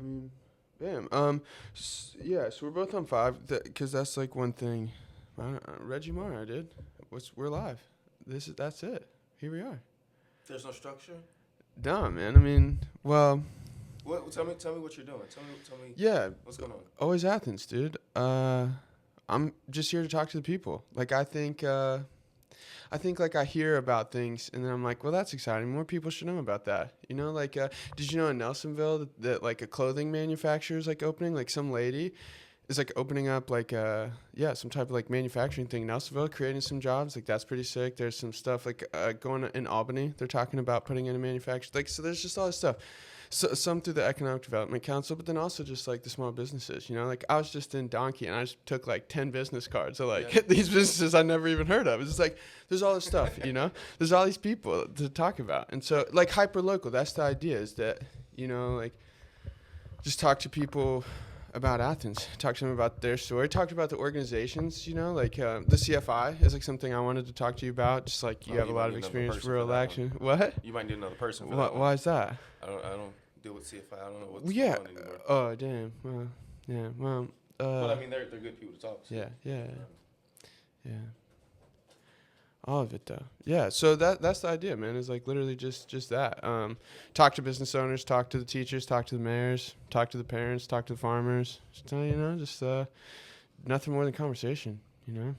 mean, bam. Yeah. So we're both on 5, because that's like one thing. Reggie Morrow, dude. We're live. That's it. Here we are. There's no structure. No, man. I mean, well, What? Tell me what you're doing. Tell me. yeah. What's going on? Always Athens, dude. I'm just here to talk to the people. Like I think like I hear about things and then I'm like, well, that's exciting. More people should know about that. You know, like, did you know in Nelsonville that like a clothing manufacturer is like opening, like some lady is like opening up like, some type of like manufacturing thing in Nelsonville, creating some jobs. Like that's pretty sick. There's some stuff like going in Albany. They're talking about putting in a manufacturer. Like, so there's just all this stuff. So, some through the Economic Development Council, but then also just like the small businesses, you know, like I was just in Donkey and I just took like 10 business cards of like these businesses I never even heard of. It's just like, there's all this stuff, you know, there's all these people to talk about. And so like hyper local, that's the idea, is that, you know, like just talk to people about Athens, talk to them about their story, talk about the organizations, you know, like the CFI is like something I wanted to talk to you about. Just like you have a lot of experience with rural action. What? You might need another person for that. Why is that? I don't deal with CFI. I don't know what's going on anymore. Oh, damn. Well, yeah. Well. But I mean, they're good people to talk to. Yeah. All of it though. Yeah. So that's the idea, man. Is like literally just that. Talk to business owners, talk to the teachers, talk to the mayors, talk to the parents, talk to the farmers. Just nothing more than conversation. You know.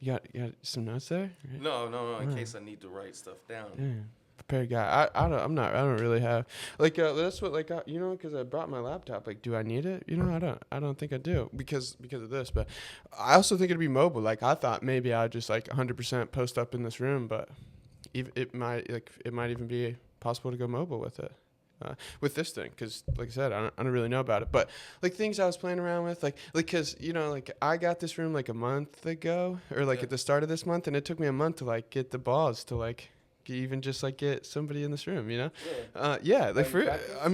You got some notes there? Right? No. In case I need to write stuff down. Yeah. Prepared guy. I don't really have like that's what like you know, because I brought my laptop. Like, do I need it? You know, I don't think I do because of this. But I also think it'd be mobile. Like I thought maybe I'd just like 100% post up in this room, but it might even be possible to go mobile with it. With this thing, because like I said, I don't really know about it, but like things I was playing around with, like because you know, like I got this room like a month ago, or like at the start of this month, and it took me a month to like get the balls to like even just like get somebody in this room, you know.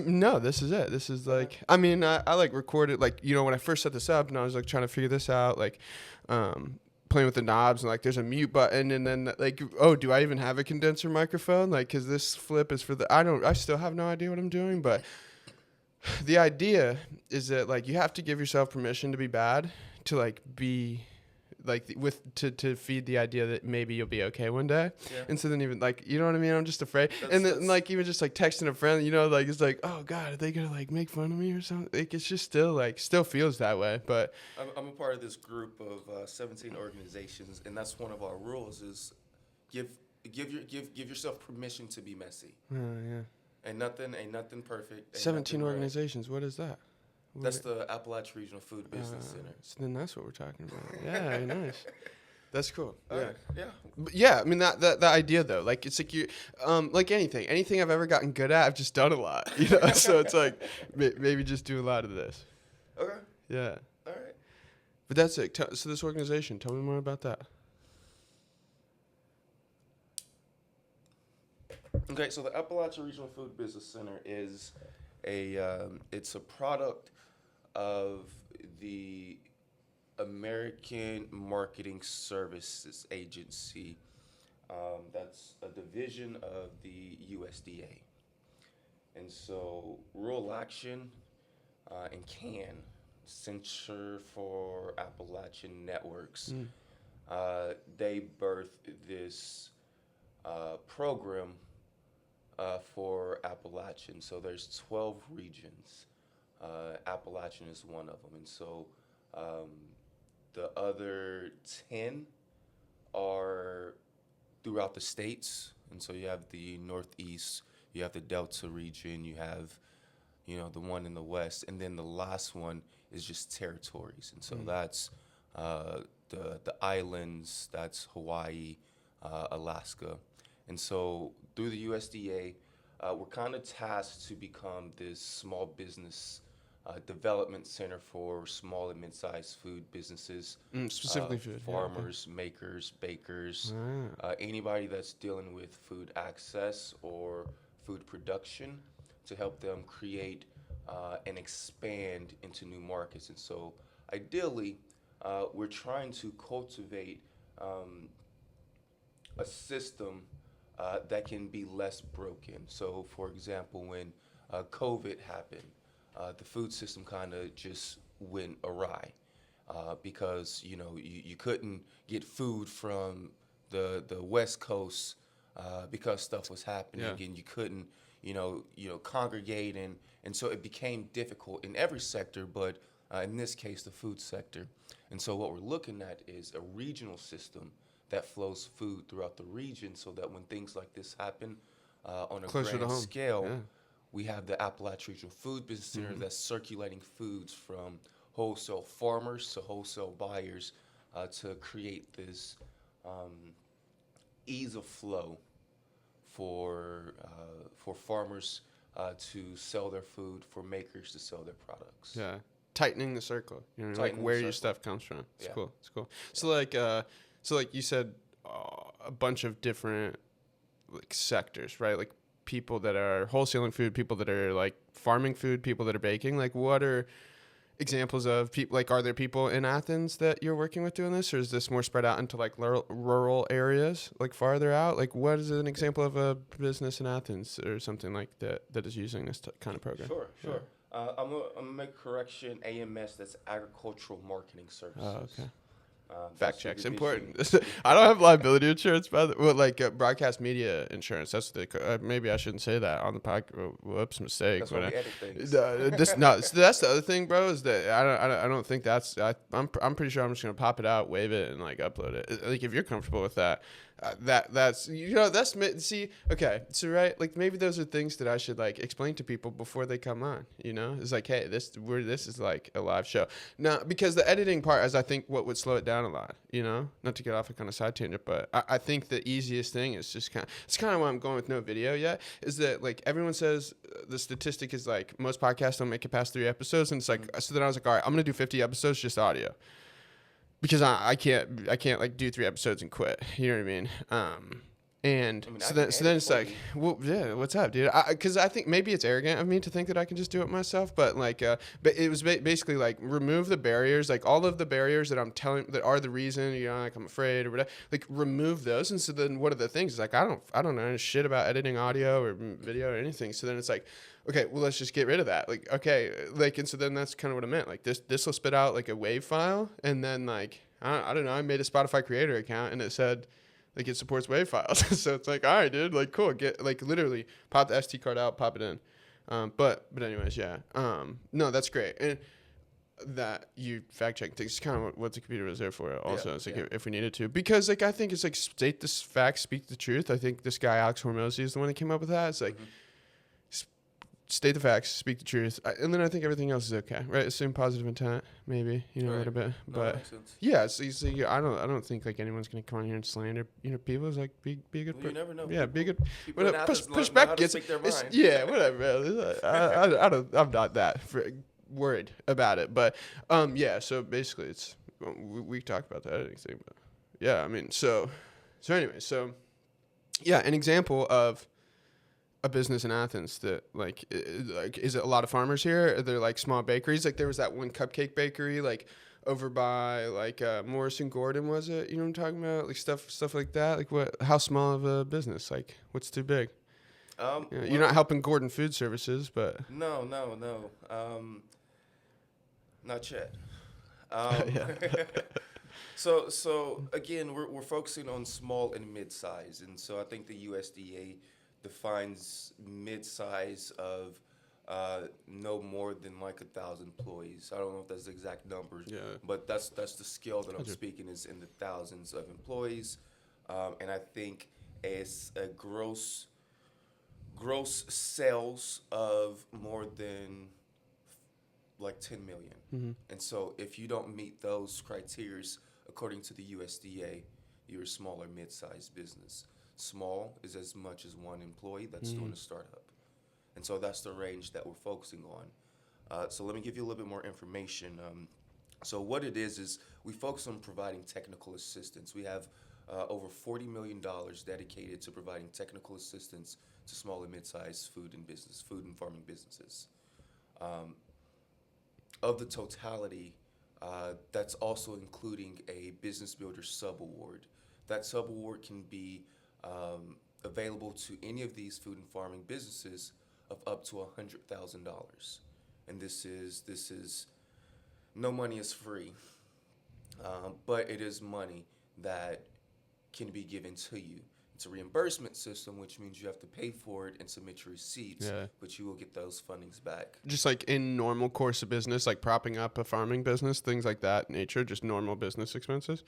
No, this is it. This is like, I mean, I like recorded, like, you know, when I first set this up and I was like trying to figure this out, like playing with the knobs and like there's a mute button and then like, oh, do I even have a condenser microphone, like, because this flip is for I still have no idea what I'm doing, but the idea is that like you have to give yourself permission to be bad, to like be like to feed the idea that maybe you'll be okay one day. And so then even like, you know what I mean, I'm just afraid. And then like even just like texting a friend, you know, like it's like, oh god, are they gonna like make fun of me or something? Like it's just still feels that way. But I'm a part of this group of 17 organizations, and that's one of our rules is give yourself permission to be messy. Ain't nothing perfect. 17 organizations, right. What is that? That's the Appalachian Regional Food Business Center. So then that's what we're talking about. Yeah, nice. That's cool. Yeah. But yeah, I mean the idea though, like it's like you, like anything I've ever gotten good at, I've just done a lot. You know, so it's like maybe just do a lot of this. Okay. Yeah. All right. But that's it. So this organization, tell me more about that. Okay, so the Appalachian Regional Food Business Center is it's a product of the American Marketing Services Agency. That's a division of the USDA. And so Rural Action and CAN, Center for Appalachian Networks, they birthed this program for Appalachian. So there's 12 regions. Appalachian is one of them. And so the other 10 are throughout the states. And so you have the Northeast, you have the Delta region, you have, you know, the one in the West, and then the last one is just territories. And so that's the islands, that's Hawaii, Alaska. And so through the USDA, we're kind of tasked to become this small business development center for small and mid-sized food businesses. Specifically food. Farmers, makers, bakers, anybody that's dealing with food access or food production to help them create and expand into new markets. And so ideally, we're trying to cultivate a system that can be less broken. So, for example, when COVID happened, the food system kind of just went awry because you couldn't get food from the West Coast because stuff was happening, Yeah. and you couldn't congregate, and so it became difficult in every sector, but in this case the food sector. And so what we're looking at is a regional system that flows food throughout the region, so that when things like this happen on a Closer to grand home. scale, Yeah. we have the Appalachian Regional Food Business Center Mm-hmm. that's circulating foods from wholesale farmers to wholesale buyers to create this ease of flow for farmers to sell their food, for makers to sell their products. Yeah. Tightening the circle, like Tightening the where your circle. stuff comes from. It's Yeah. cool. It's cool. So like you said, a bunch of different like sectors, right? Like people that are wholesaling food, people that are like farming food, people that are baking. Like what are examples of people? Like, are there people in Athens that you're working with doing this, or is this more spread out into like rural areas, like farther out? Like, what is an example of a business in Athens or something like that is using this kind of program? Sure, Yeah. sure. I'm gonna make a correction. AMS, that's Agricultural Marketing Services. Oh, okay. That's Fact the checks division. important. I don't have liability insurance, by the well, like broadcast media insurance. That's maybe I shouldn't say that on the podcast. Whoops, mistake. That's But why we edit things. that's the other thing, bro. Is that I don't think that's I'm pretty sure I'm just gonna pop it out, wave it, and like upload it. Like if you're comfortable with that, that's see, okay, so right, like maybe those are things that I should like explain to people before they come on. It's like, hey, this is like a live show now, because the editing part is I think what would slow it down a lot. Not to get off on a side tangent, but I think the easiest thing is just it's kind of why I'm going with no video yet. Is that like everyone says the statistic is like most podcasts don't make it past 3 episodes, and it's like so then I was like, all right, I'm gonna do 50 episodes just audio. Because I can't like do 3 episodes and quit. You know what I mean? And I mean, so I then can it's edit like, for well, yeah, what's up, dude? Because I think maybe it's arrogant of me to think that I can just do it myself, but like, but it was basically like remove the barriers, like all of the barriers that I'm telling that are the reason, like I'm afraid or whatever, like remove those. And so then what are the things? It's like I don't know shit about editing audio or video or anything. So then it's like, okay, well, let's just get rid of that. Like, okay, like, and so then that's kind of what I meant. Like this will spit out like a WAV file, and then like I don't know, I made a Spotify creator account, and it said like it supports WAV files. So it's like, all right, dude, like cool, get like literally pop the SD card out, pop it in. But anyways, yeah. No, that's great, and that you fact check things is kind of what the computer was there for. Also, Yeah, it's like yeah. if we needed to, because like I think it's like state the facts, speak the truth. I think this guy Alex Hormozy is the one that came up with that. It's like. State the facts, speak the truth, and then I think everything else is okay, right? Assume positive intent, maybe, a Right. little bit, No, that but makes sense. yeah. So I don't think like anyone's gonna come on here and slander, people. It's like be a good, Well, you never know. yeah, be a good. People in Whatever, Athens know pushback how to gets, speak their it's, mind. yeah, whatever. Man. I'm not that worried about it, but yeah. So basically, it's we talked about the editing thing, but yeah, I mean, so anyway, so yeah, an example of a business in Athens that like is it a lot of farmers here? Are there like small bakeries? Like there was that one cupcake bakery like over by like Morrison Gordon, was it? You know what I'm talking about? Like stuff like that. Like what? How small of a business? Like what's too big? You're not helping Gordon Food Services, but No. Not yet. yeah. So again, we're focusing on small and mid-size, and so I think the USDA defines mid-size of no more than like 1,000 employees. I don't know if that's the exact numbers, Yeah. but that's the scale that I'm Gotcha. speaking is in the thousands of employees, and I think it's a gross sales of more than like 10 million. Mm-hmm. And so if you don't meet those criteria, according to the USDA, you're a small or mid-sized business. Small is as much as one employee that's doing a startup. And so that's the range that we're focusing on. So let me give you a little bit more information. So what it is we focus on providing technical assistance. We have over $40 million dedicated to providing technical assistance to small and mid-sized food and farming businesses. Of the totality, that's also including a business builder sub-award. That sub-award can be available to any of these food and farming businesses of up to $100,000. And this is no money is free, but it is money that can be given to you. It's a reimbursement system, which means you have to pay for it and submit your receipts, but you will get those fundings back. Just like in normal course of business, like propping up a farming business, things like that nature, just normal business expenses.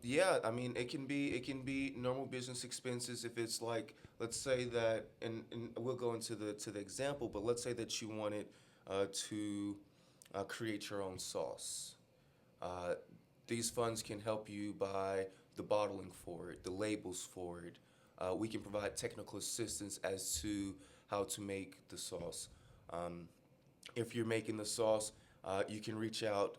Yeah, I mean, it can be normal business expenses if it's like, let's say that, and we'll go into the example, but let's say that you wanted to create your own sauce. These funds can help you buy the bottling for it, the labels for it. We can provide technical assistance as to how to make the sauce. If you're making the sauce, you can reach out.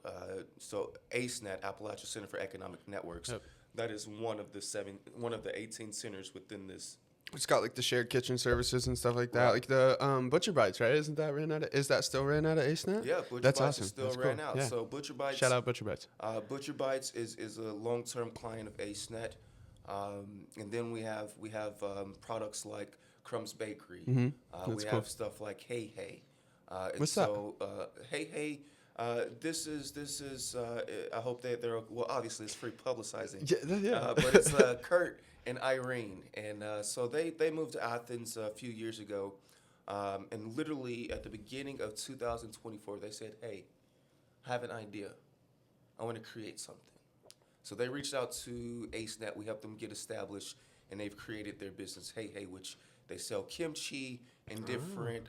So ACEnet, Appalachian Center for Economic Networks, that is one of the 18 centers within this. It's got like the shared kitchen services and stuff like that. Right. Like the Butcher Bites, right? Isn't that ran out of? Is that still ran out of ACEnet? Yeah, Butcher That's Bites awesome. is still That's ran cool. out. Yeah. So Butcher Bites. Shout out Butcher Bites. Butcher Bites is a long-term client of ACEnet, and then we have products like Crumb's Bakery. We have stuff like Hey Hey. What's that? Hey Hey. This is. I hope that they're well. Obviously, it's free publicizing. Yeah. But it's Kurt and Irene, and so they moved to Athens a few years ago, and literally at the beginning of 2024, they said, "Hey, I have an idea. I want to create something." So they reached out to ACEnet. We helped them get established, and they've created their business, Hey Hey, which they sell kimchi and different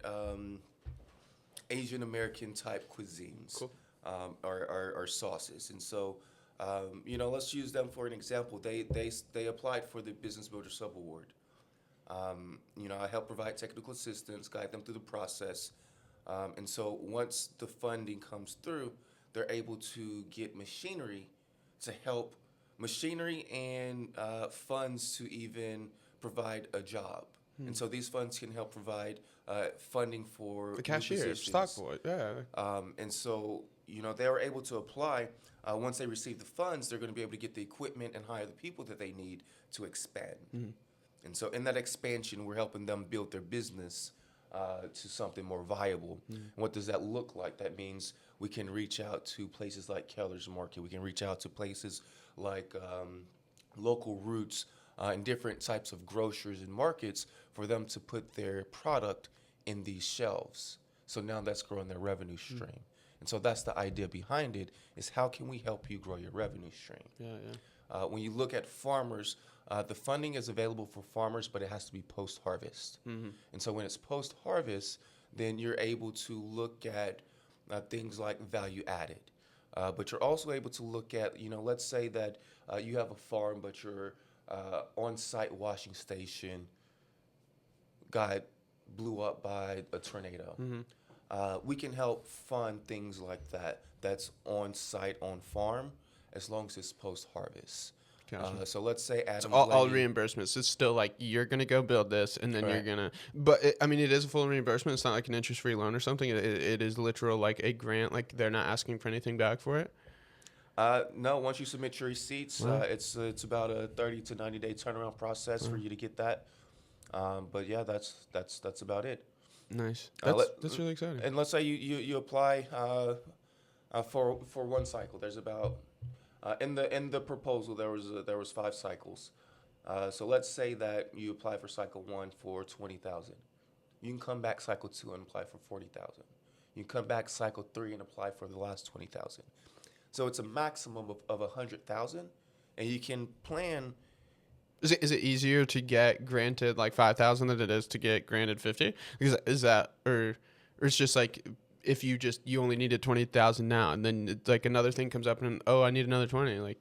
Asian American type cuisines, or sauces. And so, let's use them for an example. They applied for the Business Builder Sub Award. I help provide technical assistance, guide them through the process. And so once the funding comes through, they're able to get machinery to help, machinery and funds to even provide a job. And so these funds can help provide funding for The cashier, stock boy, yeah. And so, they were able to apply. Once they receive the funds, they're going to be able to get the equipment and hire the people that they need to expand. And so in that expansion, we're helping them build their business to something more viable. And what does that look like? That means we can reach out to places like Keller's Market. We can reach out to places like Local Roots and different types of grocers and markets for them to put their product in these shelves. So now that's growing their revenue stream. And so that's the idea behind it, is how can we help you grow your revenue stream? When you look at farmers, the funding is available for farmers, but it has to be post-harvest. And so when it's post-harvest, then you're able to look at things like value added. But you're also able to look at, let's say that you have a farm, but your on-site washing station got blew up by a tornado. We can help fund things like that. That's on-site, on-farm, as long as it's post-harvest. Gotcha. So let's say Adam. So all reimbursements. It's still like you're gonna go build this, and then you're gonna. But it is a full reimbursement. It's not like an interest-free loan or something. It is literal like a grant. Like they're not asking for anything back for it. No. Once you submit your receipts, it's about a 30 to 90 day turnaround process for you to get that. But yeah, that's about it. Nice. That's really exciting. And let's say you apply for one cycle. There's about in the proposal there was 5 cycles. So let's say that you apply for cycle 1 for 20,000. You can come back cycle 2 and apply for 40,000. You can come back cycle 3 and apply for the last 20,000. So it's a maximum of 100,000, and you can plan. Is it easier to get granted like 5,000 than it is to get granted 50? Because is that or it's just like if you only needed 20,000 now, and then it's like another thing comes up and I need another 20.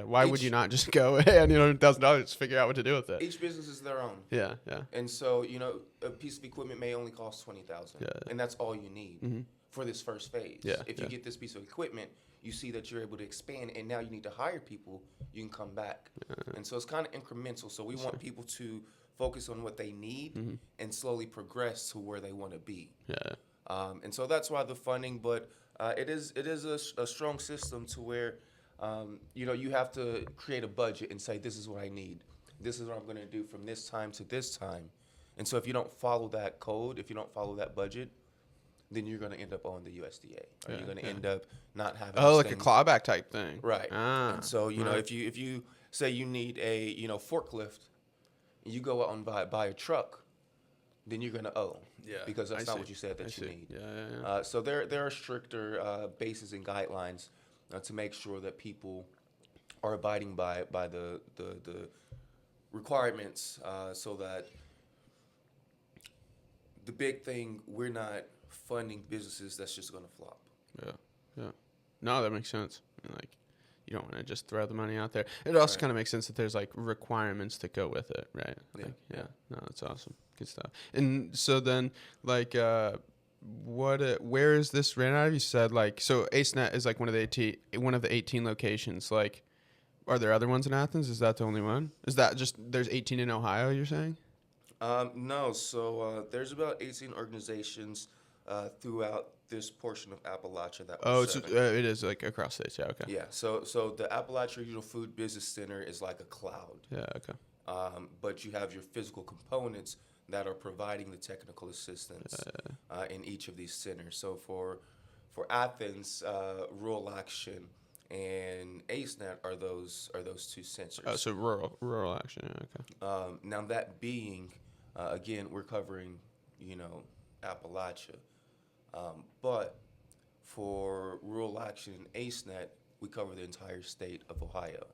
Why would you not just go, hey, I need $100,000, figure out what to do with it? Each business is their own. Yeah. And so a piece of equipment may only cost 20,000, and that's all you need for this first phase. If you get this piece of equipment, you see that you're able to expand, and now you need to hire people, you can come back. And so it's kind of incremental. So we want people to focus on what they need and slowly progress to where they want to be. And so that's why the funding, but it is a strong system to where, you have to create a budget and say, this is what I need. This is what I'm going to do from this time to this time. And so if you don't follow that code, if you don't follow that budget, then you're going to end up owing the USDA, or you're going to end up not having. Oh, like a clawback type thing. Right. Ah, and so right. if you say you need a forklift, and you go out and buy a truck, then you're going to owe. Yeah, because that's not what you said that you need. Yeah. So there are stricter bases and guidelines to make sure that people are abiding by the requirements, so that the big thing, we're not funding businesses that's just going to flop. Yeah. No, that makes sense. Like, you don't want to just throw the money out there. It also kind of makes sense that there's like requirements to go with it, right? Like, yeah. No, that's awesome. Good stuff. And so then, like, where is this ran out of? You said like, so ACEnet is like one of the 18 locations. Like, are there other ones in Athens? Is that the only one? Is that just there's 18 in Ohio? You're saying? No. So there's about 18 organizations throughout this portion of Appalachia that. It is like across states. Yeah. Okay. Yeah. So the Appalachian Regional Food Business Center is like a cloud. Yeah. Okay. But you have your physical components that are providing the technical assistance in each of these centers. So for Athens, Rural Action and ACEnet are those two sensors. Oh, so rural action. Yeah, okay. Now that being, again, we're covering, Appalachia, but for Rural Action and ACEnet, we cover the entire state of Ohio.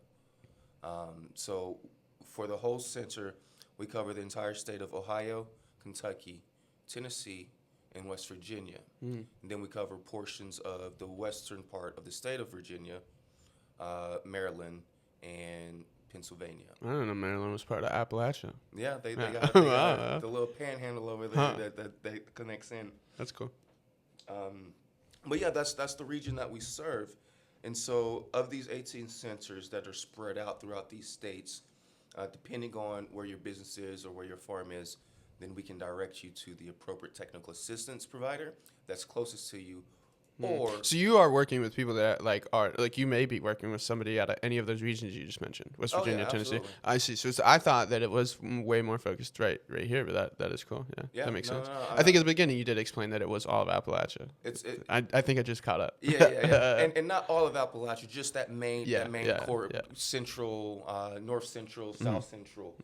So for the whole center, we cover the entire state of Ohio, Kentucky, Tennessee, and West Virginia. And then we cover portions of the western part of the state of Virginia, Maryland, and Pennsylvania. I don't know Maryland was part of Appalachia. Yeah, they got the little panhandle over there that connects in. That's cool. But yeah, that's the region that we serve. And so of these 18 centers that are spread out throughout these states, depending on where your business is or where your farm is, then we can direct you to the appropriate technical assistance provider that's closest to you. Or so you are working with people that you may be working with somebody out of any of those regions you just mentioned, West Virginia, Tennessee. Absolutely. I see. So I thought that it was way more focused right here, but that is cool. Yeah, that makes sense. I think at the beginning you did explain that it was all of Appalachia. I think I just caught up. Yeah. and not all of Appalachia, just that main core, central, north central, south central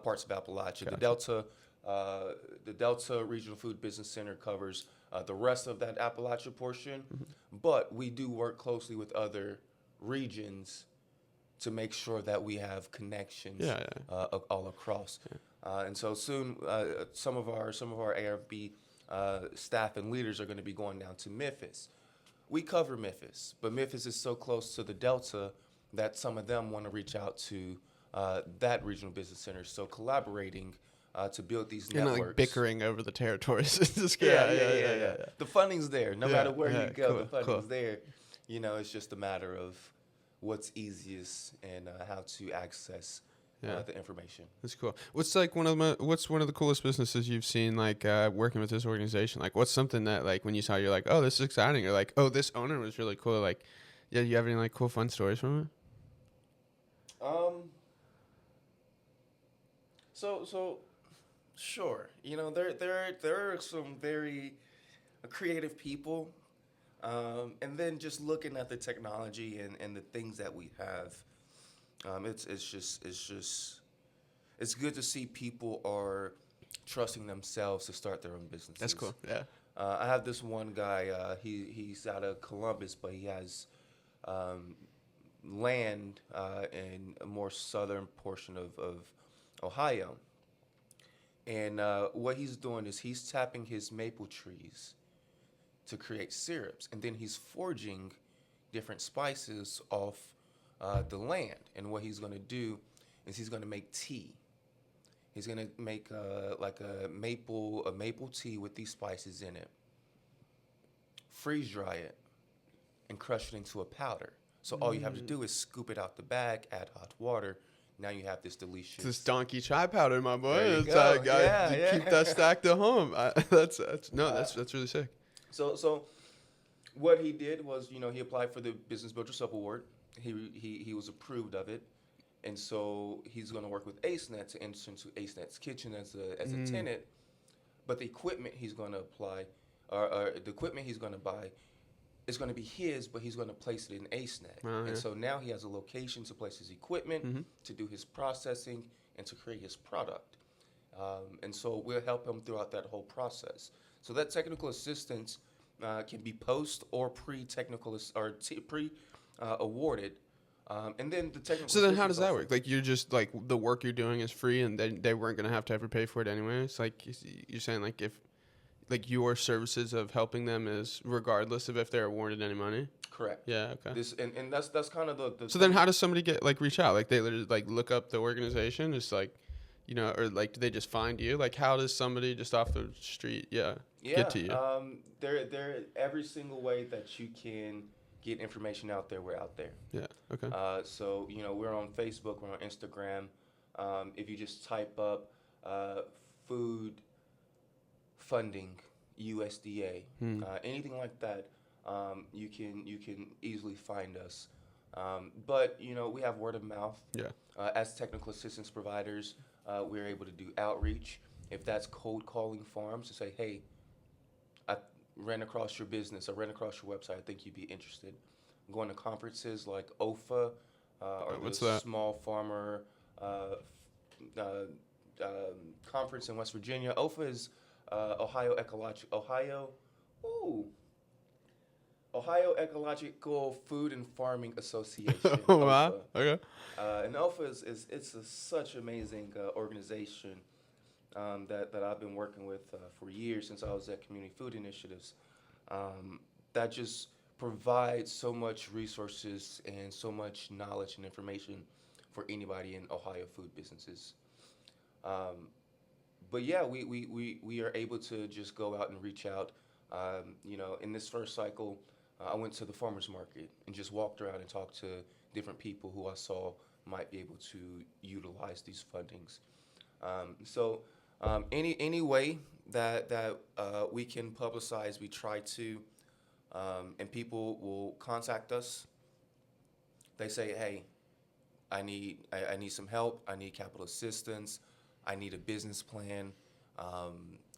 parts of Appalachia. Gotcha. The Delta Regional Food Business Center covers the rest of that Appalachia portion, but we do work closely with other regions to make sure that we have connections all across. And so soon, some of our ARFB staff and leaders are going to be going down to Memphis. We cover Memphis, but Memphis is so close to the Delta that some of them want to reach out to that regional business center. So collaborating to build these networks. Like bickering over the territories. Yeah. The funding's there. No matter where you go, the funding's there. It's just a matter of what's easiest and how to access the information. That's cool. What's one of the coolest businesses you've seen, like working with this organization? Like, what's something that, like, when you saw, you're like, oh, this is exciting, or like, oh, this owner was really cool. Like, yeah, you have any like cool fun stories from it? So sure. There are some very creative people, and then just looking at the technology and the things that we have, it's good to see people are trusting themselves to start their own businesses. That's cool. Yeah. I have this one guy. He's out of Columbus, but he has land in a more southern portion of Ohio. And what he's doing is he's tapping his maple trees to create syrups, and then he's forging different spices off the land. And what he's going to do is he's going to make tea. He's going to make like a maple tea with these spices in it, freeze dry it, and crush it into a powder. So all you have to do is scoop it out the bag, add hot water. Now you have this delicious. This donkey chai powder, my boy. There you go. Keep that stacked at home. That's really sick. So what he did was, he applied for the Business Builder Sub Award. He was approved of it, And so he's going to work with ACEnet to enter into ACEnet's kitchen as a tenant. But the equipment he's going to apply, or the equipment he's going to buy, is going to be his, but he's going to place it in ACEnet. Oh, And so now he has a location to place his equipment, to do his processing, and to create his product. And so we'll help him throughout that whole process. So that technical assistance can be post or pre-technical or pre-awarded. And then the technical. So then, how does that work? Like, you're just like the work you're doing is free, and they weren't gonna have to ever pay for it anyways. Like you're saying, like if like your services of helping them is regardless of if they're awarded any money. Correct. Yeah. Okay. And that's kind of the. So then, how does somebody reach out? Like, they literally look up the organization. It's like, or like, do they just find you? Like, how does somebody just off the street, get to you? There every single way that you can get information out there, we're out there. Yeah. Okay. So we're on Facebook, we're on Instagram. If you just type up food funding, USDA, anything like that, you can easily find us. But we have word of mouth. Yeah. As technical assistance providers, we're able to do outreach. If that's cold calling farms to say, hey, I ran across your business, I ran across your website, I think you'd be interested. Going to conferences like OFA, or What's the that? Small Farmer Conference in West Virginia. OFA is Ohio Ecological Food and Farming Association. Oh, wow. Okay. And OFA is such an amazing organization that I've been working with for years since I was at Community Food Initiatives. That just provides so much resources and so much knowledge and information for anybody in Ohio food businesses. But yeah, we are able to just go out and reach out. In this first cycle, I went to the farmers market and just walked around and talked to different people who I saw might be able to utilize these fundings. Any way that we can publicize, we try to, and people will contact us. They say, hey, I need some help. I need capital assistance. I need a business plan,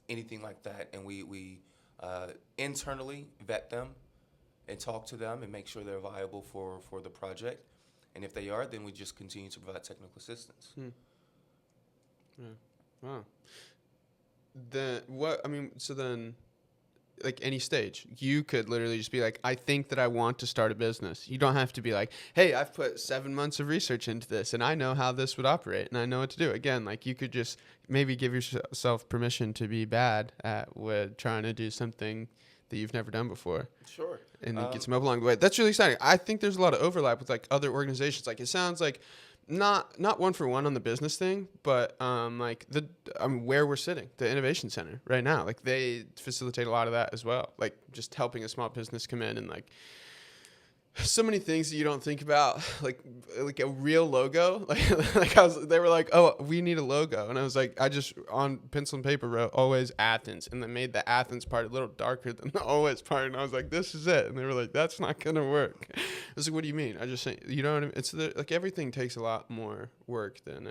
anything like that. And we internally vet them and talk to them and make sure they're viable for the project. And if they are, then we just continue to provide technical assistance. Yeah. Wow. So then, like, any stage, you could literally just be like, I think that I want to start a business. You don't have to be like, hey, I've put 7 months of research into this and I know how this would operate and I know what to do. Again, like, you could just maybe give yourself permission to be bad at trying to do something that you've never done before. Sure. And get some help along the way. That's really exciting. I think there's a lot of overlap with like other organizations. Like, it sounds like not one for one on the business thing, but where we're sitting, the Innovation Center right now, like, they facilitate a lot of that as well. Like, just helping a small business come in and like so many things that you don't think about, like a real logo. They were like, oh, we need a logo. And I was like, I just on pencil and paper wrote always Athens, and then made the Athens part a little darker than the always part. And I was like, this is it. And they were like, that's not going to work. I was like, what do you mean? I just say, you know what I mean? It's like everything takes a lot more work than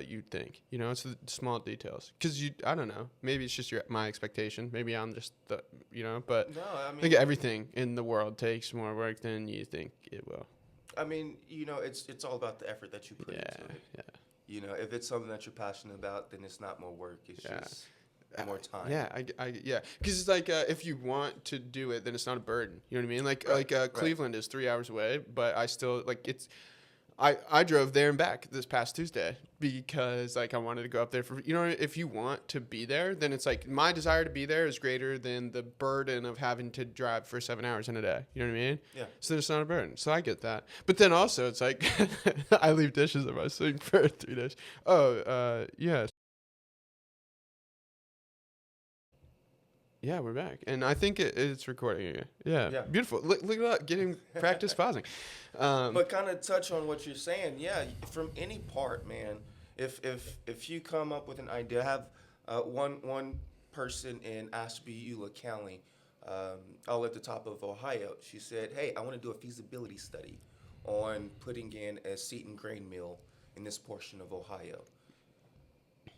you'd think. It's the small details. Because I don't know, maybe it's just my expectation. Maybe I'm just but No, I mean, I think everything in the world takes more work than you think it will. I mean, it's all about the effort that you put into it. Yeah. If it's something that you're passionate about, then it's not more work. It's just more time. Yeah. Because it's like, if you want to do it, then it's not a burden. You know what I mean? Right. Cleveland is 3 hours away, but I still I drove there and back this past Tuesday because I wanted to go up there for, if you want to be there, then it's like my desire to be there is greater than the burden of having to drive for 7 hours in a day. You know what I mean? Yeah. So it's not a burden. So I get that. But then also it's like I leave dishes at my sink for 3 days. Oh, yeah. Yeah, we're back. And I think it's recording again. Yeah. Beautiful. Look at that, getting practice pausing. But kind of touch on what you're saying. Yeah, from any part, man. If you come up with an idea, have one person in Ashebula County, all at the top of Ohio, she said, hey, I want to do a feasibility study on putting in a seed and grain mill in this portion of Ohio.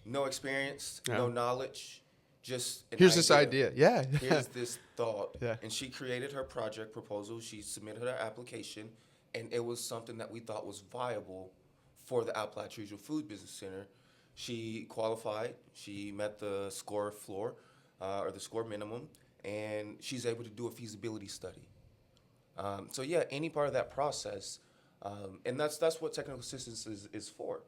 No experience, Yeah. no knowledge, just an Here's this idea. Yeah. Here's this thought. Yeah. And she created her project proposal. She submitted her application, and it was something that we thought was viable for the Appalachian Regional Food Business Center. She qualified. She met the score floor, or the score minimum, and she's able to do a feasibility study. So yeah, any part of that process, and that's what technical assistance is for.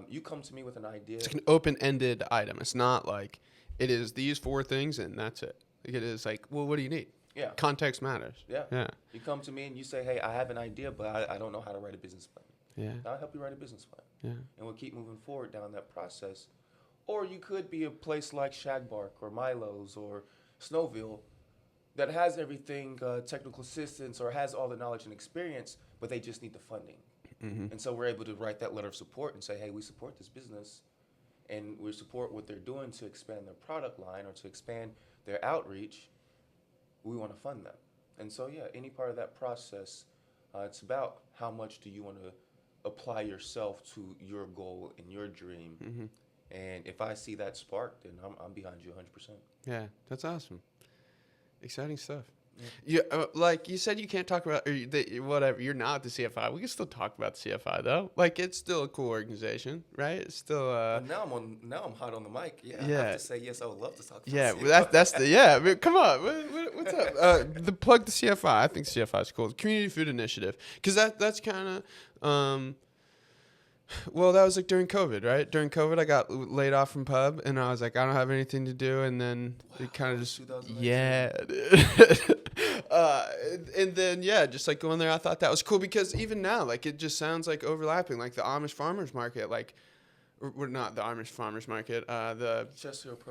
You come to me with an idea. It's like an open-ended item. It's not like it is these 4 things and that's it. Like it is like, well, what do you need? Yeah. Context matters. Yeah. Yeah. You come to me and you say, hey, I have an idea, but I don't know how to write a business plan. Yeah. I'll help you write a business plan. Yeah. And we'll keep moving forward down that process. Or you could be a place like Shagbark or Milo's or Snowville that has everything, technical assistance, or has all the knowledge and experience, but they just need the funding. Mm-hmm. And so we're able to write that letter of support and say, hey, we support this business, and we support what they're doing to expand their product line or to expand their outreach. We want to fund them. And so, yeah, any part of that process, it's about how much do you want to apply yourself to your goal and your dream. Mm-hmm. And if I see that spark, then I'm behind you 100%. Yeah, that's awesome. Exciting stuff. Yeah. Like you said, you can't talk about whatever. You're not the CFI. We can still talk about the CFI though. Like it's still a cool organization, right? It's still. Now I'm hot on the mic. Yeah. I Yeah. have to say yes. I would love to talk. About Yeah, CFI. that's the yeah. I mean, come on, what's up? The plug the CFI. I think CFI is cool. The Community Food Initiative, because that's kind of. Well, that was like during COVID, right? During COVID, I got laid off from pub, and I was like, I don't have anything to do, and then it kind of just 2019. yeah. And then yeah, just like going there, I thought that was cool because even now, like it just sounds like overlapping, like the Amish farmers market, like we're not the Amish farmers market, the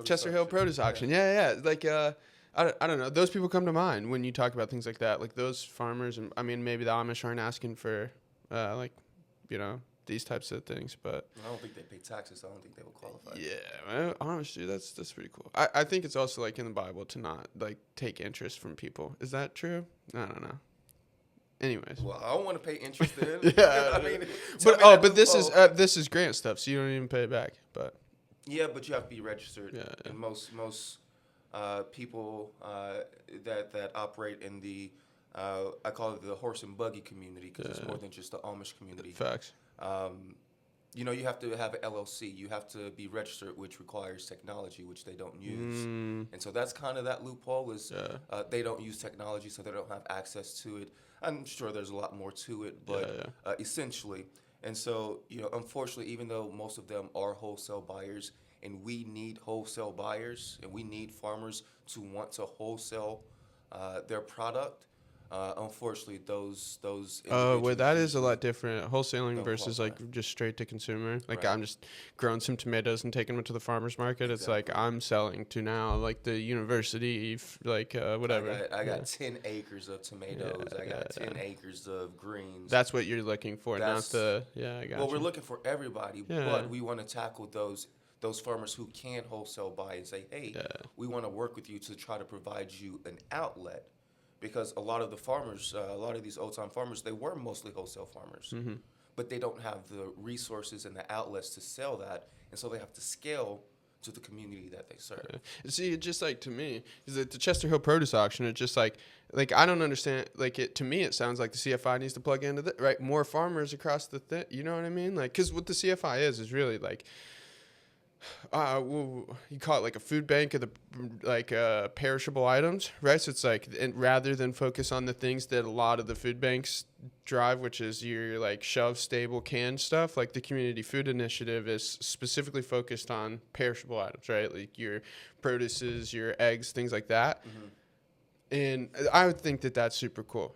Chester Hill Produce Auction. Yeah. Like I don't know. Those people come to mind when you talk about things like that, like those farmers, and I mean maybe the Amish aren't asking for like these types of things, but I don't think they pay taxes. I don't think they will qualify. yeah, well, honestly, that's pretty cool. I think it's also like in the Bible to not like take interest from people. Is that true? I don't know. Anyways, Well, I don't want to pay interest in. Yeah, I mean, but this is grant stuff, so you don't even pay it back. But yeah, but you have to be registered. Yeah. And most people that operate in the I call it the horse and buggy community because it's more than just the Amish community. facts. You have to have an LLC. You have to be registered, which requires technology, which they don't use. And so that's kind of that loophole is they don't use technology, so they don't have access to it. I'm sure there's a lot more to it, but essentially. And so, unfortunately, even though most of them are wholesale buyers, and we need wholesale buyers, and we need farmers to want to wholesale their product, unfortunately, those. Oh, well, that is a usually lot different. Wholesaling don't versus qualify. like just straight to consumer. Like Right. I'm just growing some tomatoes and taking them to the farmer's market. It's like I'm selling to now like the university, whatever. I got 10 acres of tomatoes. Yeah, I got 10 acres of greens. That's what you're looking for, not That's- the I got Well, you. we're looking for everybody, Yeah. but we want to tackle those farmers who can't wholesale buy and say, hey, we want to work with you to try to provide you an outlet. Because a lot of the farmers, a lot of these old-time farmers, they were mostly wholesale farmers. Mm-hmm. But they don't have the resources and the outlets to sell that. And so they have to scale to the community that they serve. See, it just like to me, is that the Chester Hill Produce Auction, it's just like I don't understand. Like to me, it sounds like the CFI needs to plug into the right more farmers across the thing. You know what I mean? Like, because what the CFI is really like. You call it like a food bank of the perishable items, right? So it's like, and rather than focus on the things that a lot of the food banks drive, which is your like shelf stable canned stuff, like the Community Food Initiative is specifically focused on perishable items, right? Like your produces, your eggs, things like that. Mm-hmm. And I would think that that's super cool.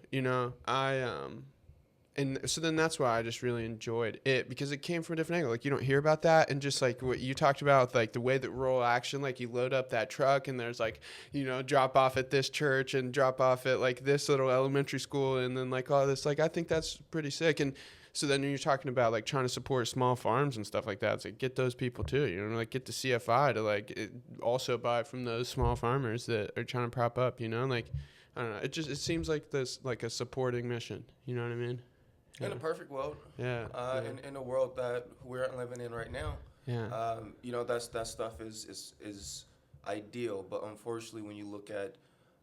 And so then that's why I just really enjoyed it because it came from a different angle. Like you don't hear about that. And just like what you talked about, like the way that rural action, like you load up that truck and there's like, drop off at this church and drop off at like this little elementary school. And then like all this, like, I think that's pretty sick. And so then you're talking about like trying to support small farms and stuff like that. It's like, get those people too, like get the CFI to like also buy from those small farmers that are trying to prop up, like, I don't know. It seems like this, like a supporting mission. You know what I mean? In a perfect world, Yeah. in a world that we're living in right now, Yeah. that stuff is ideal. But unfortunately, when you look at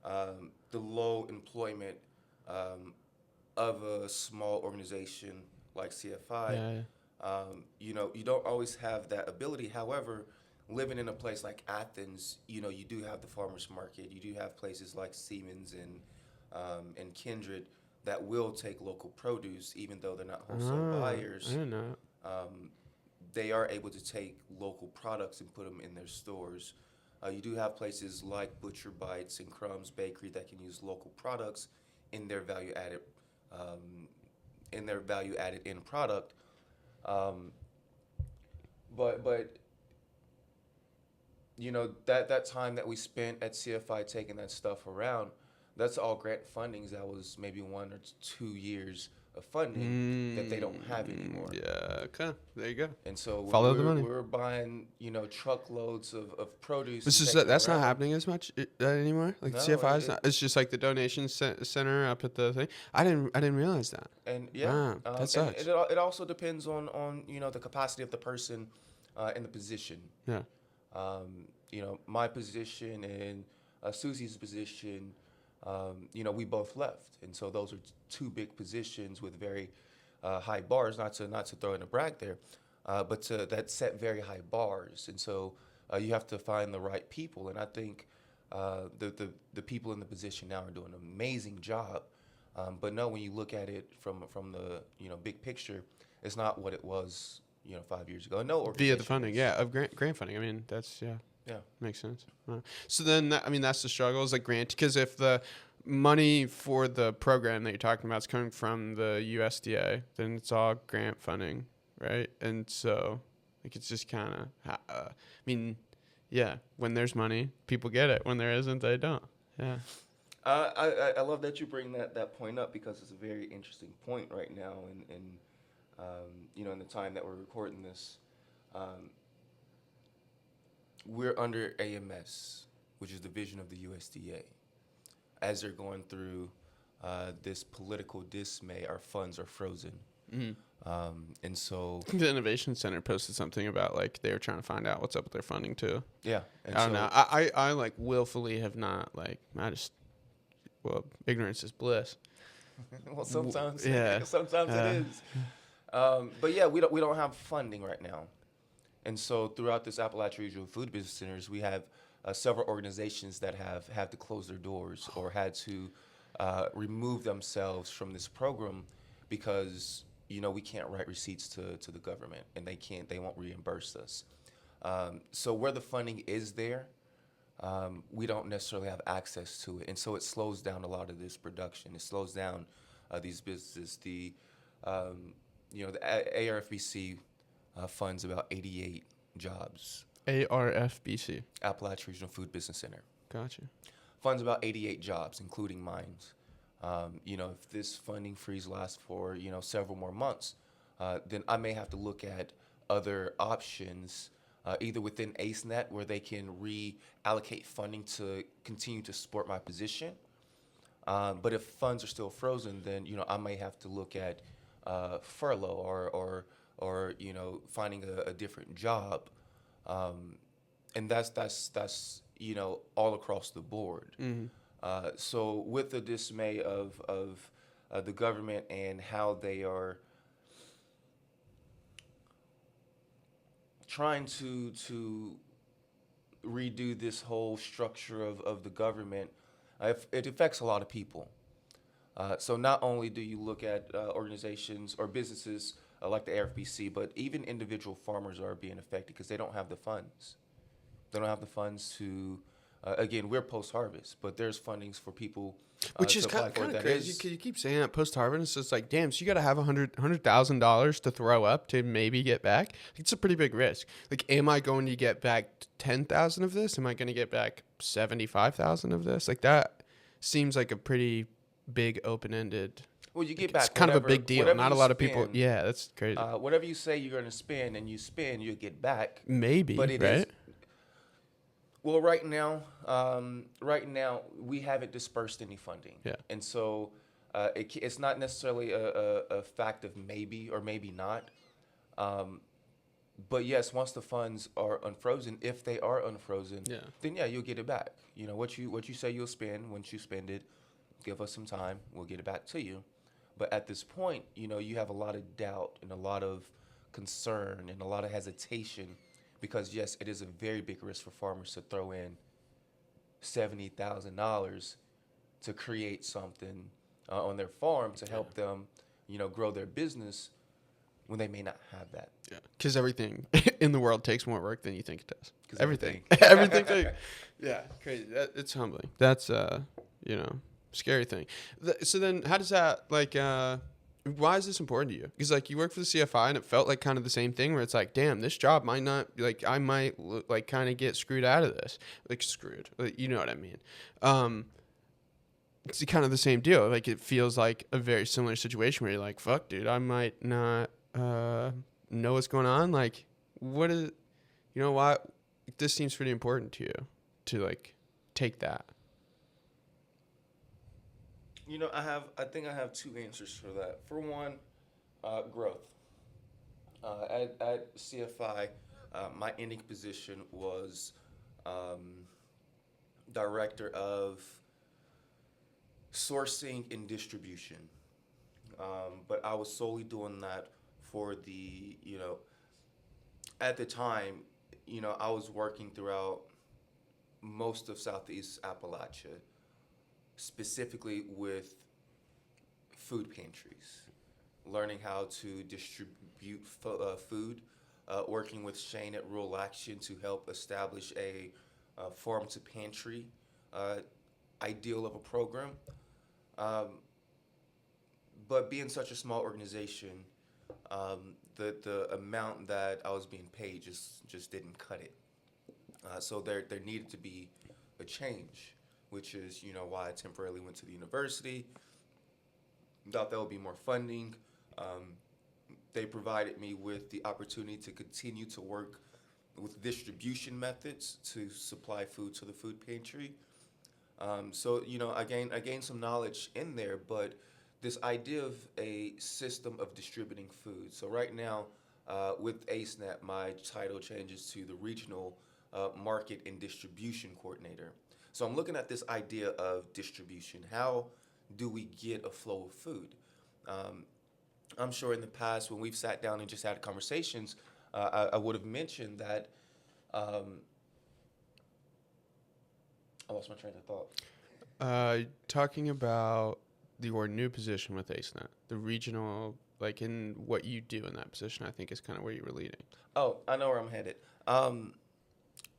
the low employment of a small organization like CFI, Yeah. you don't always have that ability. However, living in a place like Athens, you do have the farmers market. You do have places like Siemens and Kindred that will take local produce, even though they're not wholesale I buyers. didn't know. They are able to take local products and put them in their stores. You do have places like Butcher Bites and Crumbs Bakery that can use local products in their value added end product. But that time that we spent at CFI taking that stuff around, that's all grant fundings. That was maybe 1 or 2 years of funding that they don't have anymore. Yeah. Okay. There you go. And so Follow the money. we were buying, truckloads of produce. This and is taking it that's not around. happening as much anymore. Like No, CFI is not. It's just like the donation center up at the thing. I didn't realize that. And yeah, Wow, that sucks. And it also depends on the capacity of the person and the position. Yeah. My position and Susie's position, we both left, and so those are two big positions with very high bars. Not to throw in a brag there, but that set very high bars, and so you have to find the right people. And I think the people in the position now are doing an amazing job. But no, when you look at it from the big picture, it's not what it was 5 years ago. No, Via the funding, of grant funding. I mean, that's Yeah. makes sense. So then, that's the struggle is like grant, because if the money for the program that you're talking about is coming from the USDA, then it's all grant funding, right? And so, like, it's just kind of, when there's money, people get it. When there isn't, they don't. Yeah. I love that you bring that point up, because it's a very interesting point right now, and in the time that we're recording this. We're under AMS, which is the division of the USDA. As they're going through this political dismay, our funds are frozen. And so The Innovation Center posted something about like they were trying to find out what's up with their funding too. yeah, and I don't know. I like willfully have not ignorance is bliss. well, sometimes Yeah. sometimes it is. But yeah, we don't have funding right now. And so throughout this Appalachian Regional Food Business Centers, we have several organizations that have had to close their doors or had to remove themselves from this program because, we can't write receipts to the government, and they won't reimburse us. So where the funding is there, we don't necessarily have access to it. And so it slows down a lot of this production. It slows down these businesses. The ARFBC funds about 88 jobs. ARFBC. Appalachian Regional Food Business Center. Gotcha. Funds about 88 jobs, including mines. If this funding freeze lasts for, several more months, then I may have to look at other options, either within ACEnet, where they can reallocate funding to continue to support my position. But if funds are still frozen, then, I may have to look at furlough or finding a different job, and that's all across the board. So with the dismay of the government and how they are trying to redo this whole structure of the government, it affects a lot of people. So not only do you look at organizations or businesses like the ARFBC, but even individual farmers are being affected because they don't have the funds. They don't have the funds to, again, we're post-harvest, but there's fundings for people Which is to kind apply for of that crazy is- because you keep saying that post-harvest. It's like, damn, so you got to have $100,000 to throw up to maybe get back. It's a pretty big risk. Like, am I going to get back 10,000 of this? Am I going to get back 75,000 of this? Like, that seems like a pretty big open-ended. Well, you get It's back kind of a whatever- big deal. whatever Not a you lot of people. spend. Yeah, that's crazy. Whatever you say you're going to spend and you spend, you get back. Maybe, But it right? is. Well, right now we haven't dispersed any funding. Yeah. And so It's not necessarily a fact of maybe or maybe not. Um, but yes, once the funds are unfrozen, if they are unfrozen, Yeah. then yeah, you'll get it back. You know what you say you'll spend. Once you spend it, give us some time. We'll get it back to you. But at this point, you know, you have a lot of doubt and a lot of concern and a lot of hesitation because yes, it is a very big risk for farmers to throw in $70,000 to create something on their farm to help them, you know, grow their business when they may not have that. Yeah. Because everything in the world takes more work than you think it does. 'Cause Everything. everything. Yeah. Crazy. It's humbling. That's, you know, scary thing. So then how does that, like, why is this important to you? Because, like, you work for the CFI and it felt like kind of the same thing where it's like, damn, this job might not, like, I might, like, kind of get screwed out of this. Like, screwed. Like, you know what I mean? It's kind of the same deal. Like, it feels like a very similar situation where you're like, fuck, dude, I might not know what's going on. Like, what is, you know, why this seems pretty important to you to, like, take that. You know, I think I have two answers for that. For one, growth. At CFI, my ending position was director of sourcing and distribution. But I was solely doing that for the, you know, at the time, you know, I was working throughout most of Southeast Appalachia, specifically with food pantries, learning how to distribute food, working with Shane at Rural Action to help establish a farm to pantry ideal of a program. But being such a small organization, the amount that I was being paid just didn't cut it. So there needed to be a change, which is, you know, why I temporarily went to the university. Thought there would be more funding. They provided me with the opportunity to continue to work with distribution methods to supply food to the food pantry. So, you know, I gained some knowledge in there, but this idea of a system of distributing food. So right now, with ACEnet, my title changes to the Regional Market and Distribution Coordinator. So I'm looking at this idea of distribution. How do we get a flow of food? I'm sure in the past when we've sat down and just had conversations, I would have mentioned that I lost my train of thought. Talking about your new position with ACEnet, the regional, like in what you do in that position, I think is kind of where you were leading. Oh, I know where I'm headed.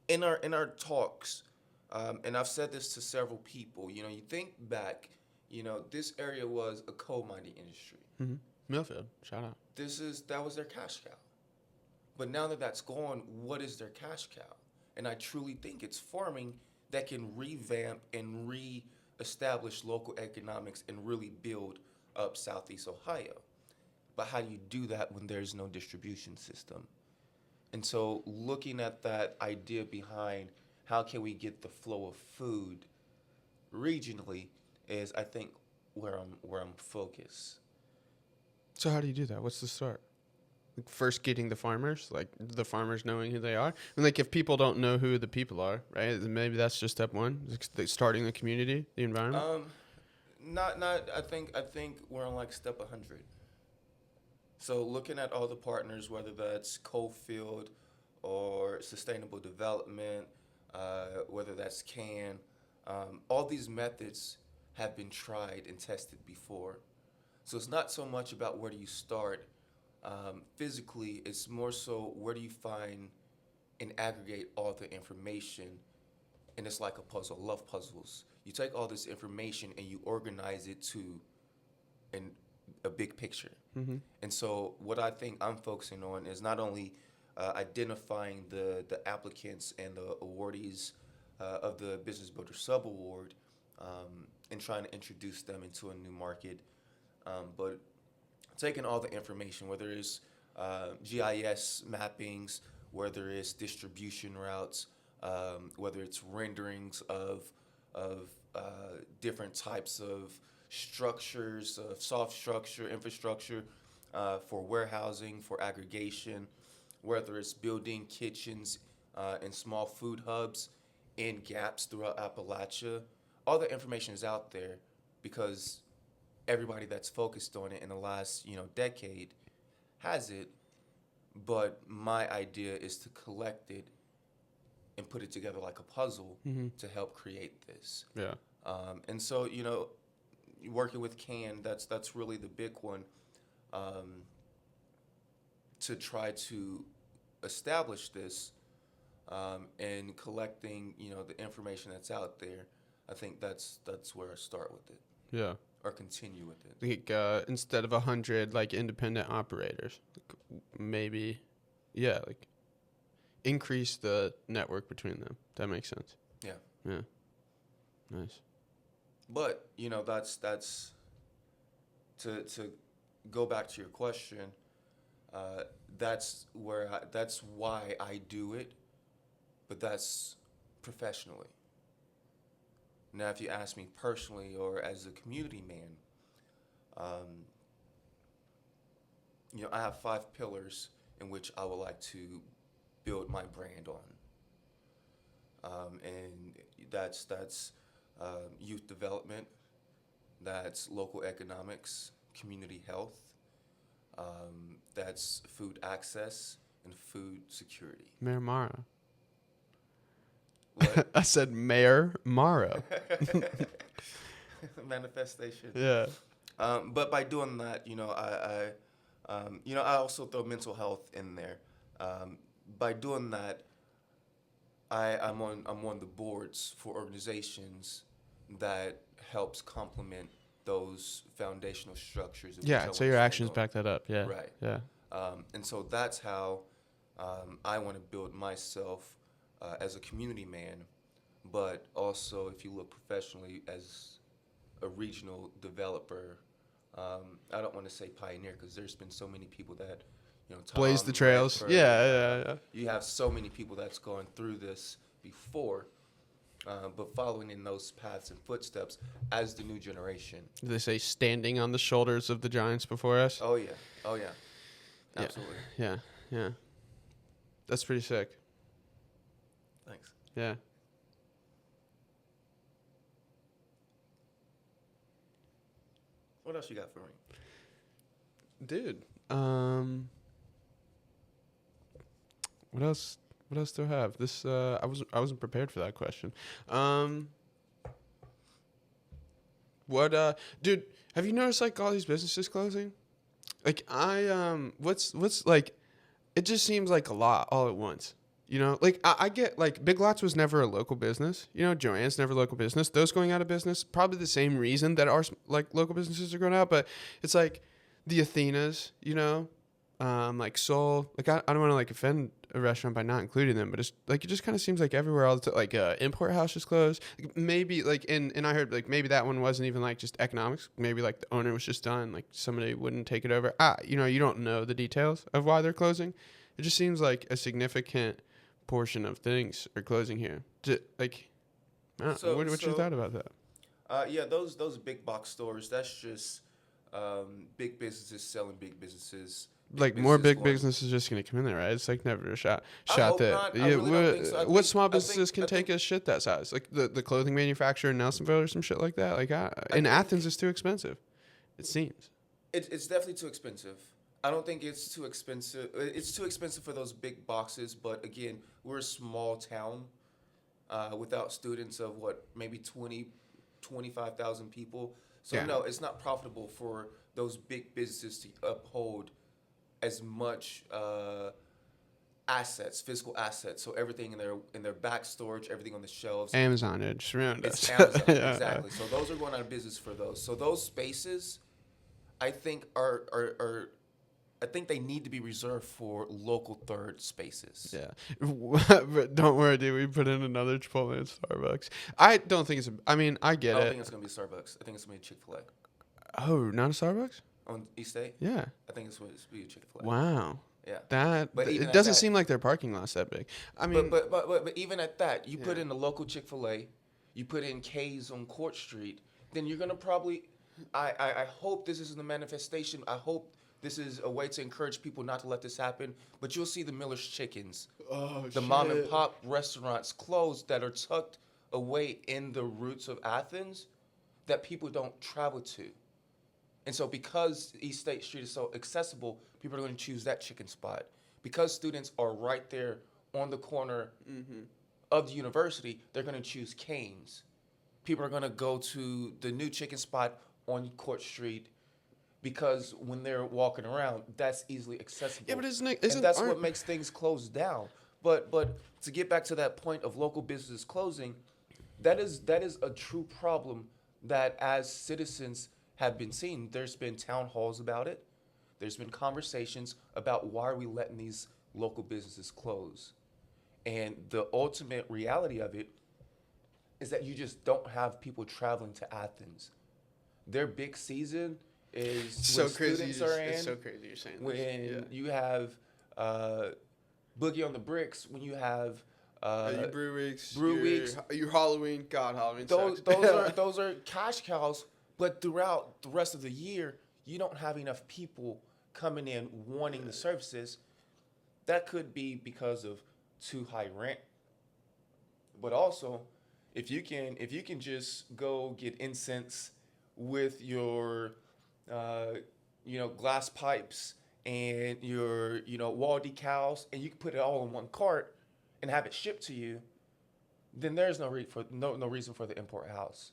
In our talks, and I've said this to several people, you know, you think back, you know, this area was a coal mining industry. Mm-hmm. Millfield, shout out. That was their cash cow. But now that that's gone, what is their cash cow? And I truly think it's farming that can revamp and re-establish local economics and really build up Southeast Ohio. But how do you do that when there's no distribution system? And so looking at that idea behind how can we get the flow of food regionally is, I think, where I'm focused. So how do you do that? What's the start? Like first getting the farmers, like the farmers knowing who they are. And like if people don't know who the people are, right? Then maybe that's just step one, starting the community, the environment. Not I think we're on like step 100. So looking at all the partners, whether that's Coalfield or Sustainable Development, whether that's CAN, all these methods have been tried and tested before. So it's not so much about where do you start physically, it's more so where do you find and aggregate all the information, and it's like a puzzle. I love puzzles. You take all this information and you organize it to a big picture. Mm-hmm. And so what I think I'm focusing on is not only identifying the applicants and the awardees of the Business Builder Sub-Award and trying to introduce them into a new market, but taking all the information, whether it's GIS mappings, whether it's distribution routes, whether it's renderings of different types of structures, soft structure, infrastructure for warehousing, for aggregation, whether it's building kitchens and small food hubs in gaps throughout Appalachia. All the information is out there because everybody that's focused on it in the last decade has it. But my idea is to collect it and put it together like a puzzle to help create this. Yeah. And so, working with CAN, that's really the big one, to try to establish this and collecting, the information that's out there. I think that's where I start with it. Yeah. Or continue with it. Like instead of 100 like independent operators, maybe, yeah, like increase the network between them. That makes sense. Yeah. Yeah. Nice. But that's to go back to your question. That's why I do it, but that's professionally. Now, if you ask me personally or as a community man, I have 5 pillars in which I would like to build my brand on, and that's youth development, that's local economics, community health, that's food access and food security. Mayor Morrow. What? I said Mayor Morrow. Manifestation. Yeah. But by doing that, I also throw mental health in there. By doing that, I'm on the boards for organizations that helps complement those foundational structures. Yeah. So your actions back that up. Yeah. Right. Yeah. And so that's how I want to build myself as a community man, but also if you look professionally as a regional developer. I don't want to say pioneer because there's been so many people that, Tom, Blaze the trails. Redford, Yeah. You have so many people that's gone through this before, but following in those paths and footsteps as the new generation. They say standing on the shoulders of the giants before us. Oh yeah. Absolutely. Yeah. That's pretty sick. Thanks. Yeah. What else you got for me? Dude, what else do I have? This I wasn't prepared for that question. Dude, have you noticed like all these businesses closing? Like what's like, it just seems like a lot all at once. Like I get like Big Lots was never a local business. Joann's never a local business. Those going out of business, probably the same reason that our like local businesses are going out. But it's like the Athenas, like Soul. Like I don't want to like offend a restaurant by not including them, but it's like it just kind of seems like everywhere all the time. Like Import House is closed. Like, maybe like and I heard like maybe that one wasn't even like just economics. Maybe like the owner was just done. Like somebody wouldn't take it over. You don't know the details of why they're closing. It just seems like a significant portion of things are closing here. What's your thought about that? Yeah, those big box stores. That's just big businesses selling big businesses. Like more big businesses just gonna come in there, right? It's like never a shot that. What small businesses can take a shit that size? Like the clothing manufacturer in Nelsonville or some shit like that. Like in Athens, it's too expensive. It seems. It's definitely too expensive. I don't think it's too expensive. It's too expensive for those big boxes. But again, we're a small town without students of maybe 25,000 people. So yeah. No, it's not profitable for those big businesses to uphold as much physical assets. So everything in their back storage, everything on the shelves. Amazon, just around us. It's Amazon, yeah. Exactly. So those are going out of business for those. So those spaces, I think I think they need to be reserved for local third spaces. Yeah. But don't worry, dude. We put in another Chipotle and Starbucks. I don't think I get it. I don't think it's going to be Starbucks. I think it's going to be Chick-fil-A. Oh, not a Starbucks? On East State? Yeah. I think it's going to be a Chick-fil-A. Wow. Yeah. It doesn't seem like their parking lot's that big. I mean, but even at that, you put in the local Chick-fil-A, you put in K's on Court Street, then you're going to probably I hope this isn't a manifestation. I hope this is a way to encourage people not to let this happen. But you'll see the Miller's Chickens, Oh, the mom and pop restaurants closed that are tucked away in the roots of Athens that people don't travel to. And so because East State Street is so accessible, people are going to choose that chicken spot. Because students are right there on the corner of the university, they're going to choose Cane's. People are going to go to the new chicken spot on Court Street because when they're walking around, that's easily accessible. Yeah, but and that's what makes things close down. But to get back to that point of local businesses closing, that is a true problem that as citizens have been seeing. There's been town halls about it. There's been conversations about why are we letting these local businesses close. And the ultimate reality of it is that you just don't have people traveling to Athens. Their big season is so when crazy. students are in. It's so crazy you're saying when this. you have Boogie on the Bricks, when you have Your Brew Weeks. Brew Weeks. Your Halloween. God, Halloween those sucks. those are cash cows, but throughout the rest of the year, you don't have enough people coming in wanting the services. That could be because of too high rent, but also if you can just go get incense with your glass pipes and your wall decals, and you can put it all in one cart and have it shipped to you, then there's no reason for the import house.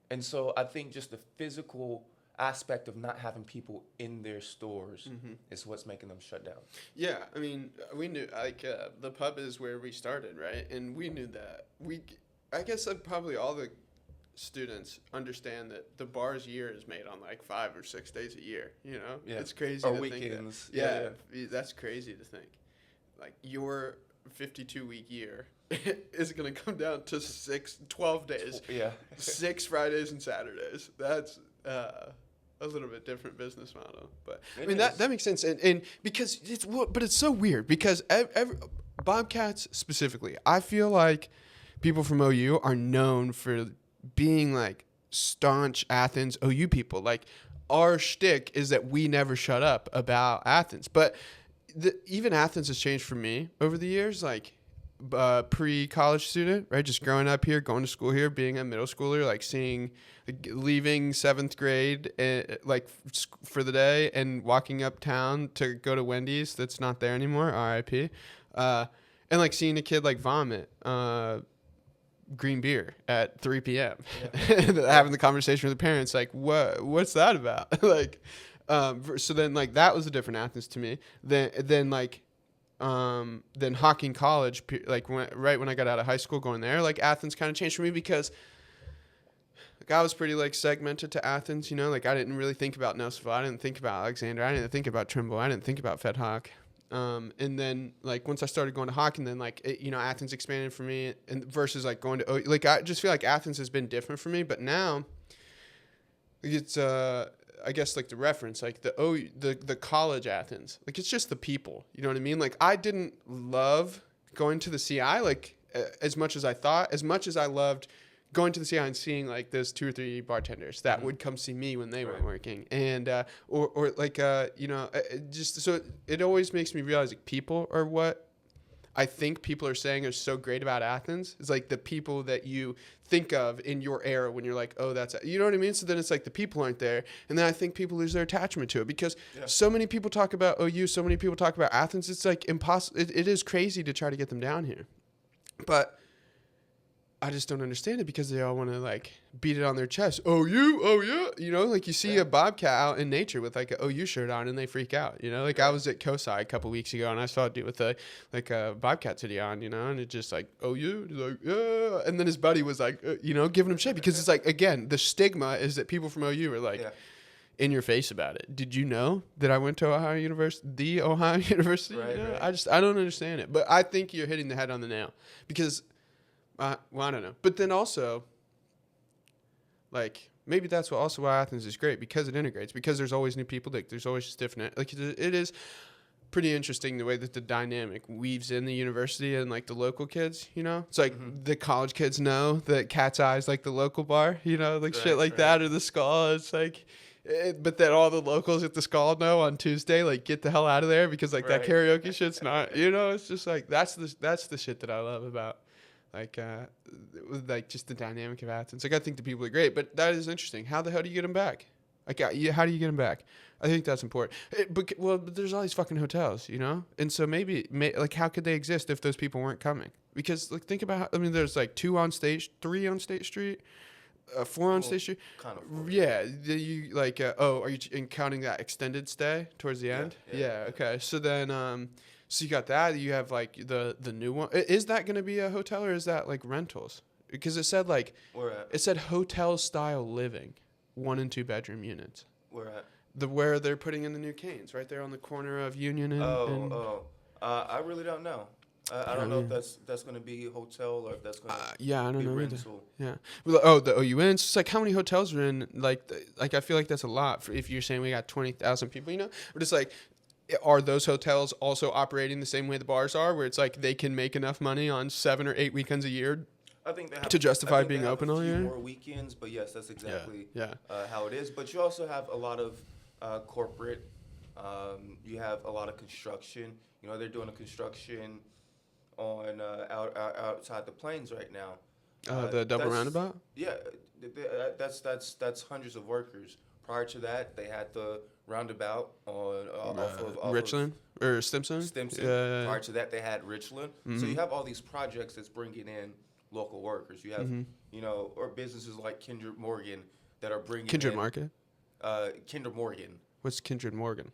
And so I think just the physical aspect of not having people in their stores is what's making them shut down. Yeah, I mean, we knew, the pub is where we started, right? And we knew that. I guess probably all the students understand that the bar's year is made on like 5 or 6 days a year, Yeah. It's crazy or to weekends. think that. Yeah, that's crazy to think. Like, your 52-week year is going to come down to 12 days. Yeah. 6 Fridays and Saturdays. That's a little bit different business model, but that makes sense, and because it's so weird because Bobcats specifically, I feel like people from OU are known for being like staunch Athens OU people. Like our shtick is that we never shut up about Athens, but even Athens has changed for me over the years. Like pre-college student, right? Just growing up here, going to school here, being a middle schooler, like leaving 7th grade, like for the day and walking uptown to go to Wendy's that's not there anymore, RIP, and like seeing a kid like vomit green beer at 3 p.m. Having the conversation with the parents, like, what's that about? Like, so then like that was a different Athens to me. Then Hocking College, like right when I got out of high school, going there, like Athens kind of changed for me because like I was pretty like segmented to Athens, like I didn't really think about Nelsonville, I didn't think about Alexander, I didn't think about Trimble, I didn't think about Fed Hoc. And then like once I started going to Hocking, then like Athens expanded for me, and versus like going to like I just feel like Athens has been different for me, but now it's I guess like the reference, like the college Athens, like it's just the people, you know what I mean? Like I didn't love going to the CI like as much as I thought, as much as I loved going to the CI and seeing like those 2 or 3 bartenders that would come see me when they weren't working, and or like just so it always makes me realize like people are what I think people are saying is so great about Athens. It's like the people that you think of in your era when you're like, oh, that's, you know what I mean? So then it's like the people aren't there. And then I think people lose their attachment to it because so many people talk about OU, so many people talk about Athens. It's like impossible. It is crazy to try to get them down here. But I just don't understand it because they all want to like beat it on their chest. Oh yeah. Like you see a Bobcat out in nature with like an OU shirt on and they freak out, like I was at COSI a couple weeks ago and I saw a dude with a Bobcat hoodie on, and it just like, OU, like, yeah. And then his buddy was like, giving him shit because it's like, again, the stigma is that people from OU are like in your face about it. Did you know that I went to Ohio University? Right. I don't understand it, but I think you're hitting the head on the nail because I don't know. But then also, like, maybe that's why Athens is great, because it integrates, because there's always new people, like, there's always just different, like, it is, pretty interesting the way that the dynamic weaves in the university and like the local kids, you know? It's like the college kids know that Cat's Eye is like the local bar, you know, like shit like that, or the Skull. It's like, but then all the locals at the Skull know on Tuesday, like, get the hell out of there because like that karaoke shit's not, you know, it's just like, that's the shit that I love about like just the dynamic of Athens. Like, I think the people are great, but that is interesting. How the hell do you get them back? Like, how do you get them back? I think that's important. But there's all these fucking hotels, you know? And so like, how could they exist if those people weren't coming? Because, like, think about, I mean, there's, like, 3 on State Street, 4 on State Street. Kind of. Yeah. You, like, are you counting that extended stay towards the end? Yeah. Okay. So then, so you got that. You have, like, the new one. Is that going to be a hotel or is that, like, rentals? Because it said, like, it said hotel-style living, 1 and 2 bedroom units. Where at? Where they're putting in the new Canes, right there on the corner of Union and... I really don't know. I don't know if that's going to be a hotel or if that's going to I don't know rental. Yeah. Well, the OUN, it's just like how many hotels are in, like I feel like that's a lot if you're saying we got 20,000 people, you know? But it's like, are those hotels also operating the same way the bars are, where it's like they can make enough money on 7 or 8 weekends a year I think they have to justify being open all year? More weekends, but yes, that's exactly how it is. But you also have a lot of corporate. You have a lot of construction. You know, they're doing a construction on outside the plains right now. The double roundabout? Yeah, that's hundreds of workers. Prior to that, they had the roundabout off of Richland or Stimson. Prior to that, they had Richland. So you have all these projects that's bringing in local workers. You have, you know, or businesses like Kindred Morgan that are bringing Kindred in... Market? Kinder Morgan. What's Kindred Morgan?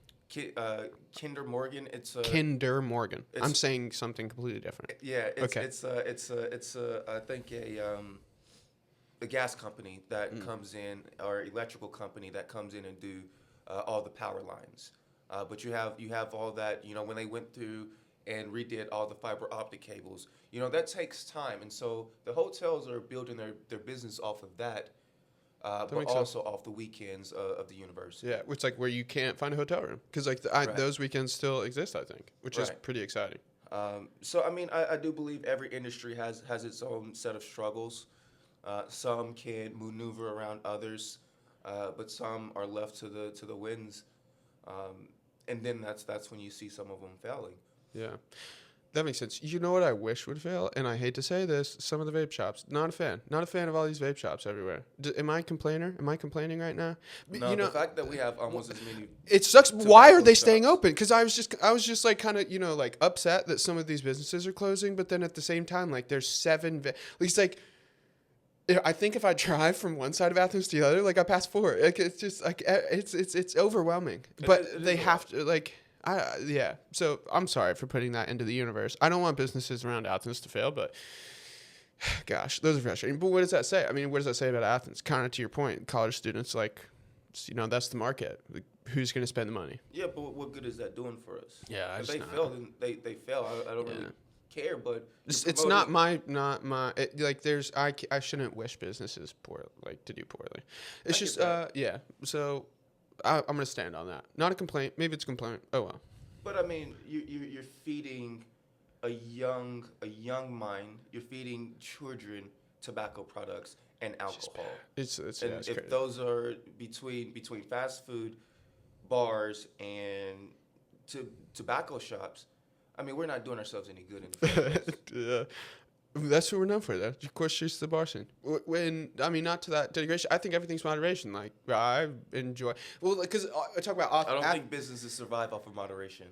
Kinder Morgan. It's a... Kinder Morgan. I'm saying something completely different. Yeah. It's I think a gas company that comes in, or electrical company that comes in and do all the power lines. But you have all that, you know, when they went through and redid all the fiber optic cables, you know, that takes time. And so the hotels are building their business off of that, but also off the weekends of the university. Yeah, which like where you can't find a hotel room because like those weekends still exist, I think, which is pretty exciting. So I mean, I do believe every industry has its own set of struggles. Some can maneuver around others, but some are left to the winds, and then that's when you see some of them failing. Yeah. That makes sense. You know what I wish would fail? And I hate to say this, some of the vape shops. Not a fan. Not a fan of all these vape shops everywhere. Am I a complainer? Am I complaining right now? No, you know, the fact that we have almost as many... It sucks. Why are they staying open? Because I was just like kind of, you know, like upset that some of these businesses are closing. But then at the same time, like there's 7... At least like... I think if I drive from one side of Athens to the other, like I pass 4. Like it's just like it's overwhelming. But they have to like... yeah. So I'm sorry for putting that into the universe. I don't want businesses around Athens to fail, but gosh, those are frustrating. But what does that say? I mean, what does that say about Athens? Kind of to your point, college students, like, you know, that's the market. Like, who's going to spend the money? Yeah, but what good is that doing for us? Yeah, if they fail, then they fail. I don't really care, but it's not my like there's I shouldn't wish businesses to do poorly. It's just yeah. So. I'm going to stand on that. Not a complaint. Maybe it's a complaint. Oh, well. But, I mean, you're feeding a young mind. You're feeding children tobacco products and alcohol. It's if crazy. Those are between fast food, bars, and tobacco shops, I mean, we're not doing ourselves any good in the first place. Yeah. That's what we're known for, though. Of course, just the bar scene. I mean, not to that denigration. I think everything's moderation. Like, I enjoy... Well, because I talk about... I don't think businesses survive off of moderation.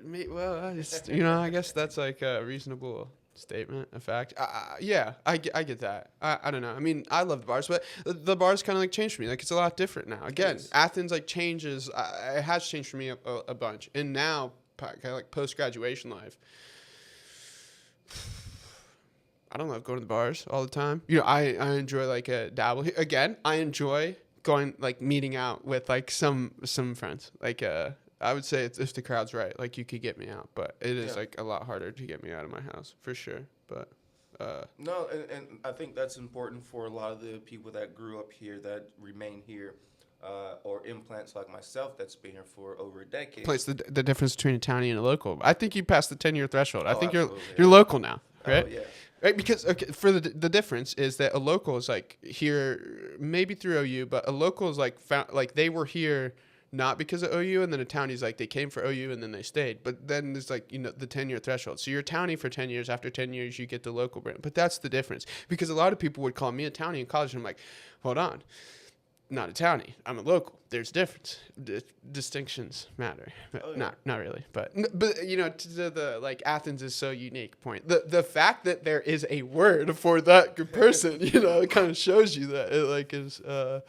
You know, I guess that's like a reasonable statement, a fact. Yeah, I get that. I don't know. I mean, I love the bars, but the bars kind of like changed for me. Like, it's a lot different now. Again, Athens like changes. It has changed for me a bunch. And now, kind of like post-graduation life... I don't love going to the bars all the time. You know, I enjoy like a dabble. Again, I enjoy going like meeting out with like some friends. Like I would say if the crowd's right, like you could get me out, but it is like a lot harder to get me out of my house for sure. But no, and I think that's important for a lot of the people that grew up here that remain here. or implants like myself that's been here for over a decade. Place the difference between a townie and a local. I think you passed the 10-year threshold. I Oh, think absolutely, you're yeah. local now, right? Oh, yeah. Right, because for the difference is that a local is like here maybe through OU, but a local is like like they were here not because of OU, and then a townie's like they came for OU and then they stayed. But then there's like, you know, the 10-year threshold. So you're a townie for 10 years. After 10 years, you get the local brand. But that's the difference, because a lot of people would call me a townie in college, and I'm like, hold on. Not a townie. I'm a local. There's a difference. Distinctions matter. Oh, yeah. Not really, but you know, to the like Athens is so unique point. The fact that there is a word for that person, you know, it kind of shows you that it like is a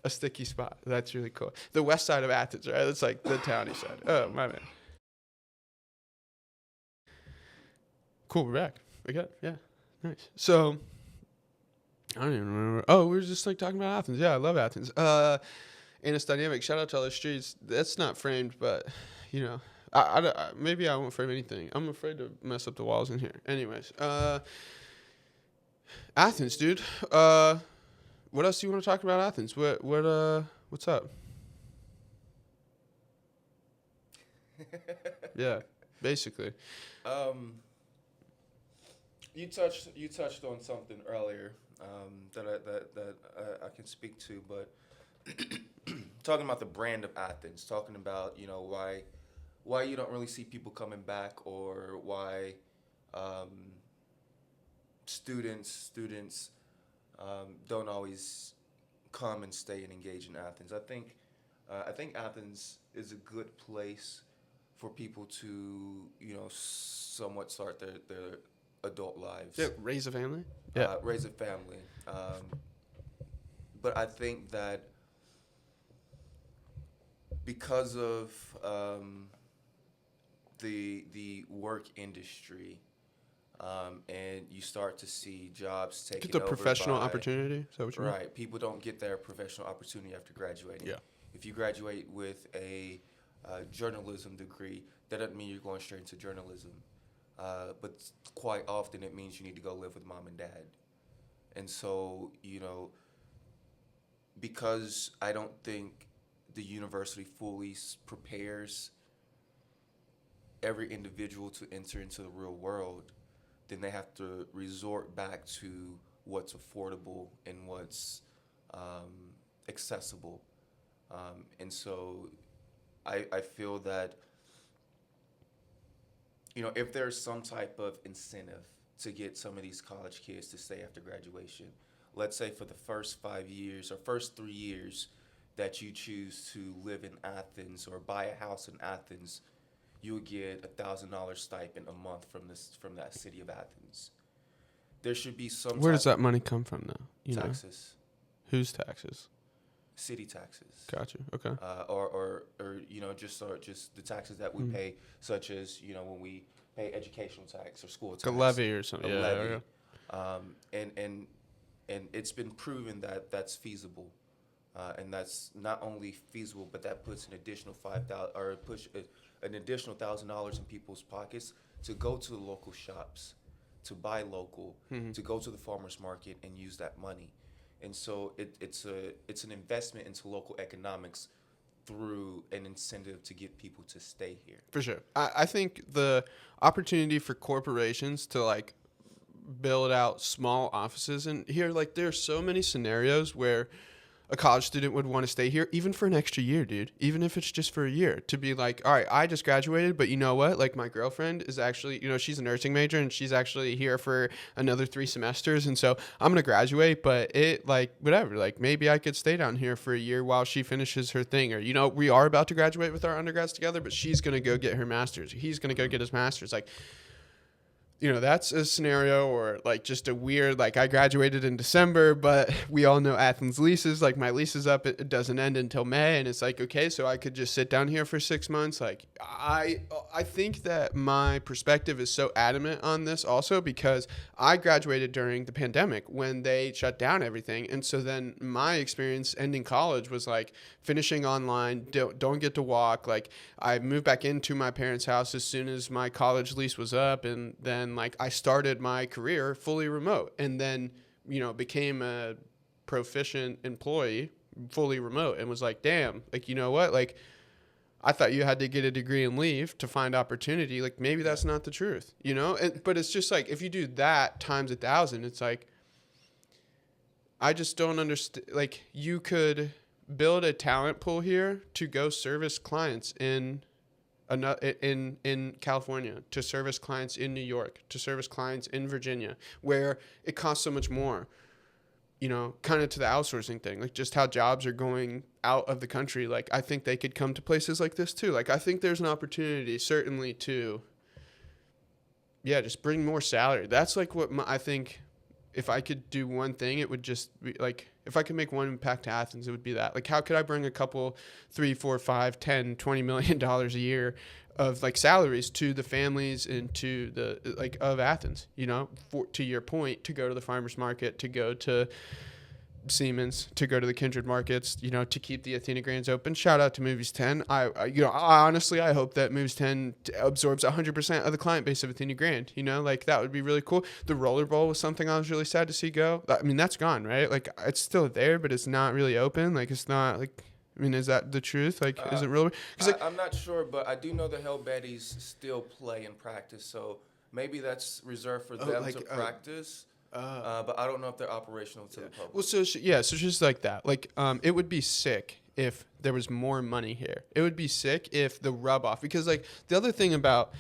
sticky spot. That's really cool. The west side of Athens, right? It's like the townie side. Oh my man. Cool. We're back. Yeah. Nice. So. I don't even remember. Oh, we were just like talking about Athens. Yeah, I love Athens. Anus Dynamic. Shout out to all the streets. That's not framed, but you know, maybe I won't frame anything. I'm afraid to mess up the walls in here. Anyways, Athens, dude. What else do you want to talk about Athens? What's up? Yeah, basically. You touched on something earlier that I can speak to, but talking about the brand of Athens, talking about, you know, why you don't really see people coming back, or why students don't always come and stay and engage in Athens. I think Athens is a good place for people to, you know, somewhat start their adult lives. Yeah, raise a family. Yeah, raise a family. But I think that because of the work industry, and you start to see jobs taken get the over professional by, opportunity. Is that what you mean? right? People don't get their professional opportunity after graduating. Yeah. If you graduate with a journalism degree, that doesn't mean you're going straight into journalism. But quite often it means you need to go live with mom and dad. And so, you know, because I don't think the university fully prepares every individual to enter into the real world, then they have to resort back to what's affordable and what's accessible. And so I feel that, you know, if there's some type of incentive to get some of these college kids to stay after graduation, let's say for the first 5 years or first 3 years that you choose to live in Athens or buy a house in Athens, you would get $1,000 stipend a month from that city of Athens. There should be some. Where does that money come from, though? You taxes. Know? Whose taxes? City taxes. Gotcha. Okay. Or you know, just the taxes that we pay, such as, you know, when we pay educational tax or school tax. A levy or something. A yeah. levy. Okay. And it's been proven that that's feasible, and that's not only feasible, but that puts an additional an additional $1,000 in people's pockets to go to the local shops, to buy local, to go to the farmers market and use that money. And so it's an investment into local economics through an incentive to get people to stay here. For sure. I think the opportunity for corporations to like build out small offices, and here, like, there are so many scenarios where a college student would want to stay here even for an extra year, dude, even if it's just for a year, to be like, all right, I just graduated, but you know what? Like, my girlfriend is actually, you know, she's a nursing major and she's actually here for another 3 semesters. And so I'm going to graduate, but it like, whatever, like maybe I could stay down here for a year while she finishes her thing. Or, you know, we are about to graduate with our undergrads together, but she's going to go get her master's. He's going to go get his master's. Like, you know, that's a scenario. Or like just a weird, like, I graduated in December, but we all know Athens leases, like my lease is up, it doesn't end until May. And it's like, okay, so I could just sit down here for 6 months. Like, I think that my perspective is so adamant on this also because I graduated during the pandemic when they shut down everything. And so then my experience ending college was like finishing online, don't get to walk. Like, I moved back into my parents' house as soon as my college lease was up, and then like I started my career fully remote, and then, you know, became a proficient employee, fully remote and was like, damn, like, you know what? Like, I thought you had to get a degree and leave to find opportunity. Like, maybe that's not the truth, you know? But it's just like, if you do that times 1,000, it's like, I just don't understand. Like, you could build a talent pool here to go service clients in California, to service clients in New York, to service clients in Virginia, where it costs so much more, you know, kind of to the outsourcing thing, like just how jobs are going out of the country. Like, I think they could come to places like this too. Like, I think there's an opportunity certainly to, yeah, just bring more salary. That's like what I think, if I could do one thing, it would just be like, if I could make one impact to Athens, it would be that. Like, how could I bring a couple, 3, 4, 5, 10, $20 million a year of like salaries to the families and to the, like, of Athens, you know, to your point, to go to the farmer's market, to go to Siemens, to go to the Kindred markets, you know, to keep the Athena Grands open. Shout out to Movies 10. I honestly, I hope that Movies 10 absorbs 100% of the client base of Athena Grand, you know, like that would be really cool. The Roller Bowl was something I was really sad to see go. I mean, that's gone, right? Like, it's still there, but it's not really open. Like, it's not like, I mean, is that the truth? Like, is it real? Like, I'm not sure, but I do know the Hell Betties still play and practice, so maybe that's reserved for them to practice. But I don't know if they're operational to the public. Well, so just like that. Like, it would be sick if there was more money here. It would be sick if the rub off, because like the other thing about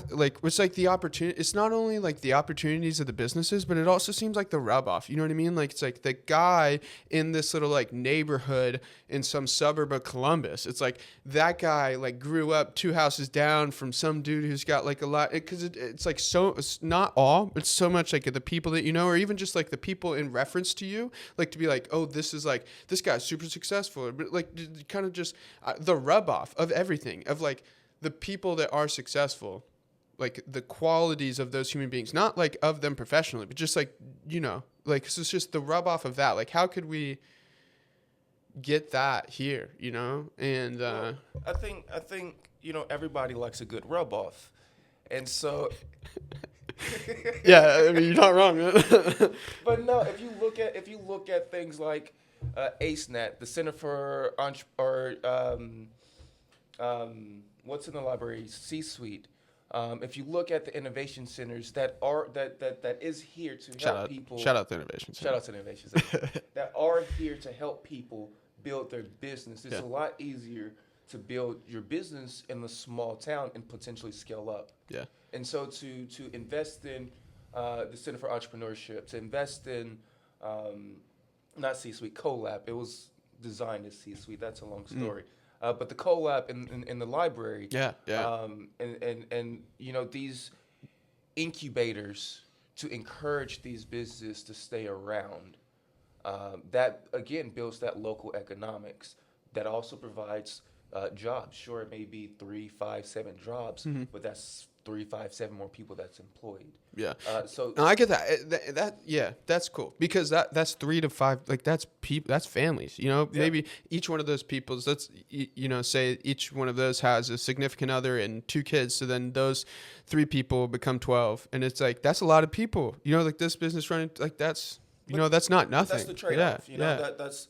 like, it's like the opportunity. It's not only like the opportunities of the businesses, but it also seems like the rub off. You know what I mean? Like, it's like the guy in this little like neighborhood in some suburb of Columbus. It's like that guy like grew up 2 houses down from some dude who's got like a lot. Because it's like, so it's not all. It's so much like the people that you know, or even just like the people in reference to you. Like, to be like, oh, this is like, this guy's super successful. But like, kind of just the rub off of everything, of like the people that are successful. Like the qualities of those human beings, not like of them professionally, but just like, you know, like, so it's just the rub off of that. Like, how could we get that here, you know? And well, I think you know, everybody likes a good rub off, and so yeah, I mean, you're not wrong, man. But no, if you look at things like ACEnet, the Center for what's in the library, C-suite. If you look at the innovation centers that is here to help people. Shout out to innovation centers. Shout out to innovation centers that are here to help people build their business. It's a lot easier to build your business in a small town and potentially scale up. Yeah. And so to invest in the Center for Entrepreneurship, to invest in not C-suite, CoLab. It was designed as C-suite. That's a long story. But the collab in the library, and you know, these incubators to encourage these businesses to stay around, that again builds that local economics. That also provides jobs. Sure, it may be 3, 5, 7 jobs, but that's 3, 5, 7 more people that's employed. Yeah. So no, I get that. That's cool, because that's 3 to 5. Like, that's people. That's families. You know, maybe each one of those people's. Let's you know, say each one of those has a significant other and 2 kids. So then those 3 people become 12, and it's like, that's a lot of people. You know, like, this business running, like, that's, you know, that's not nothing. That's the trade-off. You know, that's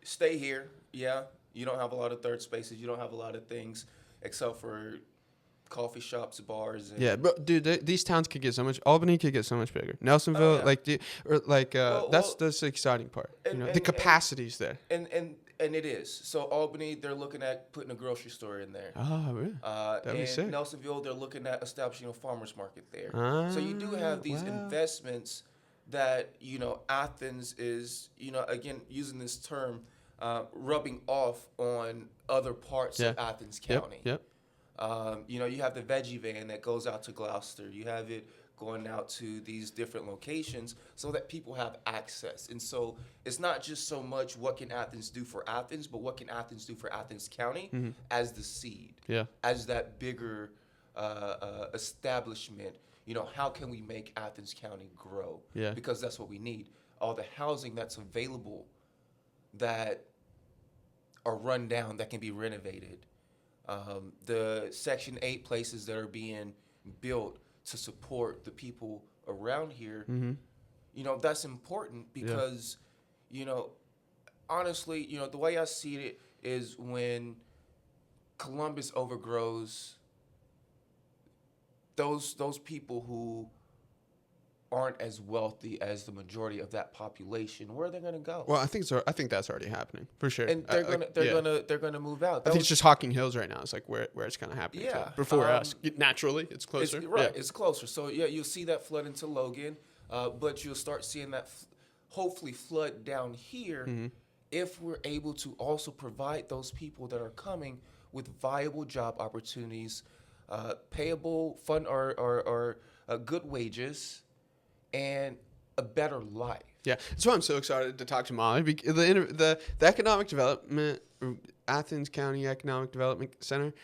stay here. Yeah, you don't have a lot of third spaces. You don't have a lot of things except for coffee shops, bars. And but dude, these towns could get so much. Albany could get so much bigger. Nelsonville, that's the exciting part. You know, the capacity's there. And it is. So Albany, they're looking at putting a grocery store in there. Oh, really? That'd be sick. Nelsonville, they're looking at establishing a farmer's market there. So you do have these investments that, you know, Athens is, you know, again, using this term, rubbing off on other parts of Athens County. Yep. You know, you have the veggie van that goes out to Gloucester. You have it going out to these different locations so that people have access. And so it's not just so much what can Athens do for Athens, but what can Athens do for Athens County as the seed, as that bigger establishment. You know, how can we make Athens County grow? Yeah. Because that's what we need. All the housing that's available that are run down that can be renovated. The Section 8 places that are being built to support the people around here, you know, that's important because, you know, honestly, the way I see it is when Columbus overgrows those people who aren't as wealthy as the majority of that population, where are they going to go? Well, I think that's already happening for sure. And they're gonna move out. I think it's just Hocking Hills right now. It's like where it's kind of happening. Yeah. Before us, naturally, it's closer. It's closer. So yeah, you'll see that flood into Logan, but you'll start seeing that hopefully flood down here if we're able to also provide those people that are coming with viable job opportunities, payable fund or good wages, and a better life. Yeah, that's why I'm so excited to talk to Molly. The economic development, Athens County Economic Development Center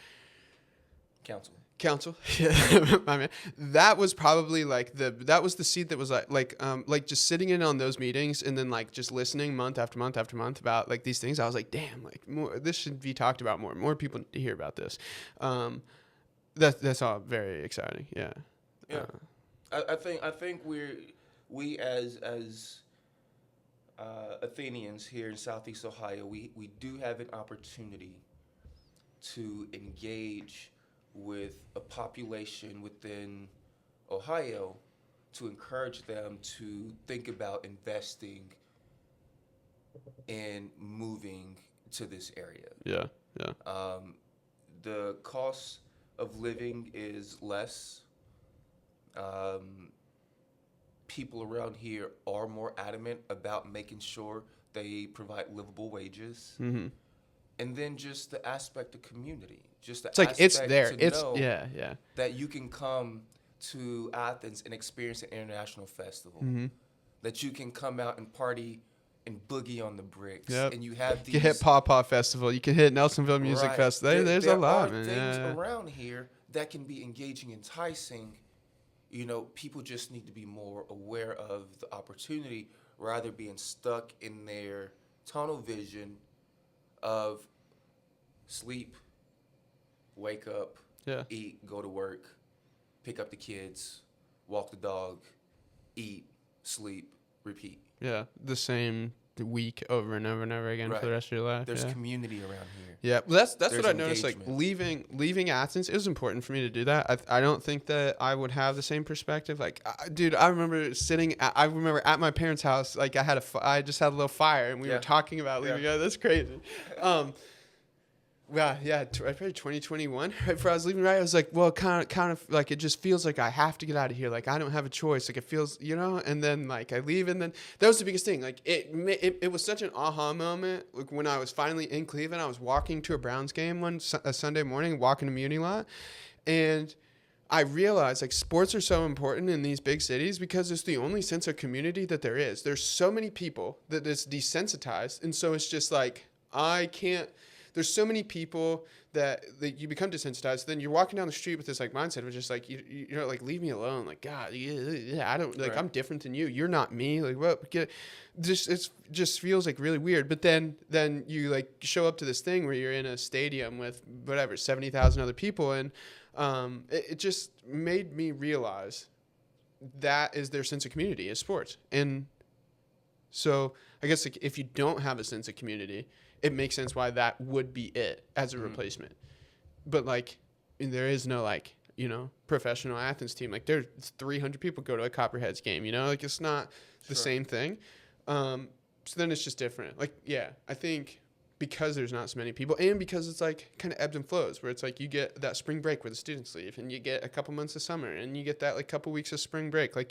Council. Yeah, my man. That was probably like that was the seat that was like just sitting in on those meetings and then like just listening month after month after month about like these things. I was like, damn, like this should be talked about more. More people need to hear about this. That's all very exciting. Yeah. Yeah. I think we as Athenians here in Southeast Ohio, we do have an opportunity to engage with a population within Ohio to encourage them to think about investing in moving to this area. Yeah. The cost of living is less. People around here are more adamant about making sure they provide livable wages. Mm-hmm. And then just the aspect of community. Just the it's like aspect it's there. To it's know yeah. that you can come to Athens and experience an international festival. Mm-hmm. That you can come out and party and boogie on the bricks. Yep. And you have these. You can hit Paw Paw Festival. You can hit Nelsonville Music Festival. There's a lot, man. There are things around here that can be engaging, enticing. People just need to be more aware of the opportunity rather being stuck in their tunnel vision of sleep, wake up, eat, go to work, pick up the kids, walk the dog, eat, sleep, repeat. Yeah, the same week over and over and over again for the rest of your life. There's community around here. Yeah, well, that's what I noticed. Like leaving Athens, it was important for me to do that. I don't think that I would have the same perspective. Like, dude, I remember at my parents' house. Like, I just had a little fire, and we were talking about leaving. Yeah, that's crazy. Probably 2021. Right before I was leaving, I was like, well, kind of like it just feels like I have to get out of here. Like I don't have a choice. Like it feels, and then like I leave, and then that was the biggest thing. Like it was such an aha moment. Like when I was finally in Cleveland, I was walking to a Browns game a Sunday morning, walking to Muni lot, and I realized like sports are so important in these big cities because it's the only sense of community that there is. There's so many people that it's desensitized, and so it's just like there's so many people that you become desensitized. Then you're walking down the street with this like mindset of just like you're like, leave me alone. Like, God, I don't like. I'm different than you. You're not me. Like, what? It just feels like really weird. But then you like show up to this thing where you're in a stadium with whatever 70,000 other people, and it just made me realize that is their sense of community is sports. And so I guess like if you don't have a sense of community, it makes sense why that would be it as a replacement. But like, there is no like, professional Athens team. Like there's 300 people go to a Copperheads game, like it's not the same thing. So then it's just different. Like, yeah, I think because there's not so many people and because it's like kind of ebbs and flows where it's like you get that spring break where the students leave and you get a couple months of summer and you get that like couple weeks of spring break. Like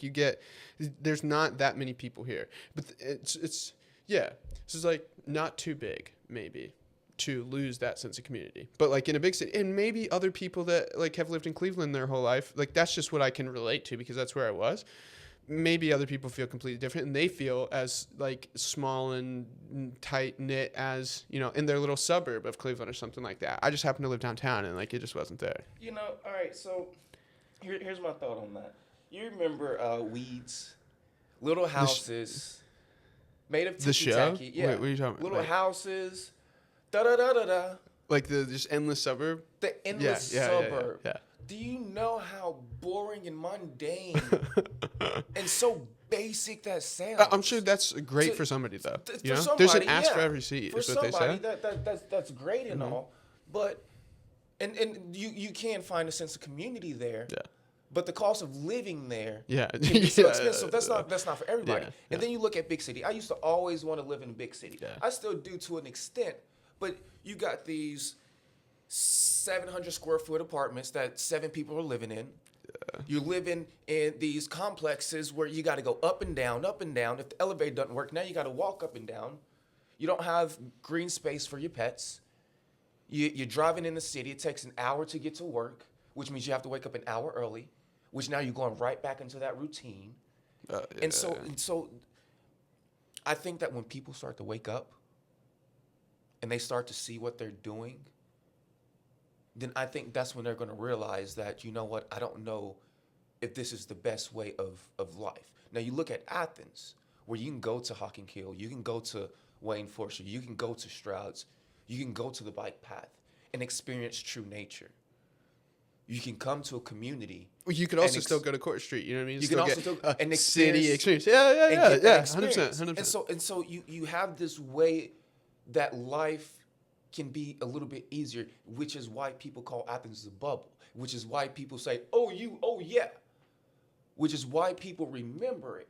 there's not that many people here, but it's like not too big maybe to lose that sense of community. But like in a big city, and maybe other people that like have lived in Cleveland their whole life, like that's just what I can relate to because that's where I was. Maybe other people feel completely different and they feel as like small and tight knit as, in their little suburb of Cleveland or something like that. I just happen to live downtown and like it just wasn't there. All right, so here's my thought on that. You remember Weeds, little houses made of the show? Yeah. Wait, what are you talking about? Little houses, da-da-da-da-da. Like the just endless suburb? The endless suburb. Yeah. Do you know how boring and mundane and so basic that sounds? I'm sure that's great for somebody though. You know, somebody, there's an ask for every seat. For Is what somebody, they say. that's great and all, but and you can find a sense of community there. Yeah. But the cost of living there can be so expensive. That's not for everybody. Yeah, And then you look at big city. I used to always want to live in a big city. Yeah. I still do to an extent, but you got these 700 square foot apartments that 7 people are living in. Yeah. You're living in these complexes where you got to go up and down, up and down. If the elevator doesn't work, now you got to walk up and down. You don't have green space for your pets. You're driving in the city. It takes an hour to get to work, which means you have to wake up an hour early, which now you're going right back into that routine. Yeah. And so I think that when people start to wake up and they start to see what they're doing, then I think that's when they're going to realize that, you know what, I don't know if this is the best way of life. Now, you look at Athens, where you can go to Hockenkill, you can go to Wayne Forster, you can go to Stroud's, you can go to the bike path and experience true nature. You can come to a community. Well, you could also still go to Court Street. You know what I mean? You can also still an city experience. Yeah. 100%. And so you have this way that life can be a little bit easier, which is why people call Athens the bubble, which is why people say, oh yeah, which is why people remember it.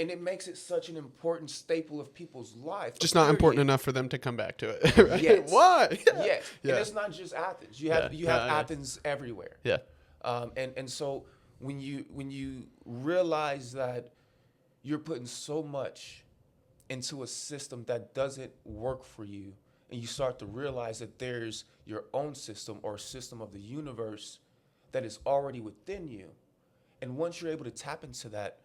And it makes it such an important staple of people's life. Just not important enough for them to come back to it. Right? Yes. Why? Yes. Yeah. And it's not just Athens. You have Athens everywhere. Yeah. And so when you realize that you're putting so much into a system that doesn't work for you, and you start to realize that there's your own system or system of the universe that is already within you, and once you're able to tap into that,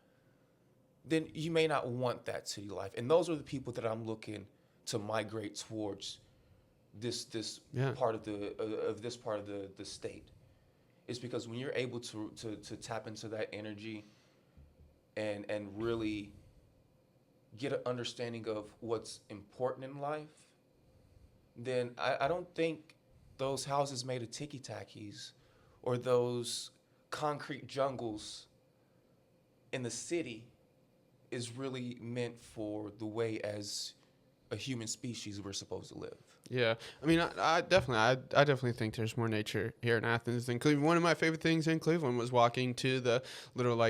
then you may not want that city life. And those are the people that I'm looking to migrate towards this part of the state. It's because when you're able to tap into that energy and really get an understanding of what's important in life, then I don't think those houses made of ticky-tackies or those concrete jungles in the city is really meant for the way as a human species we're supposed to live. Yeah, I mean, I definitely think there's more nature here in Athens than Cleveland. One of my favorite things in Cleveland was walking to the little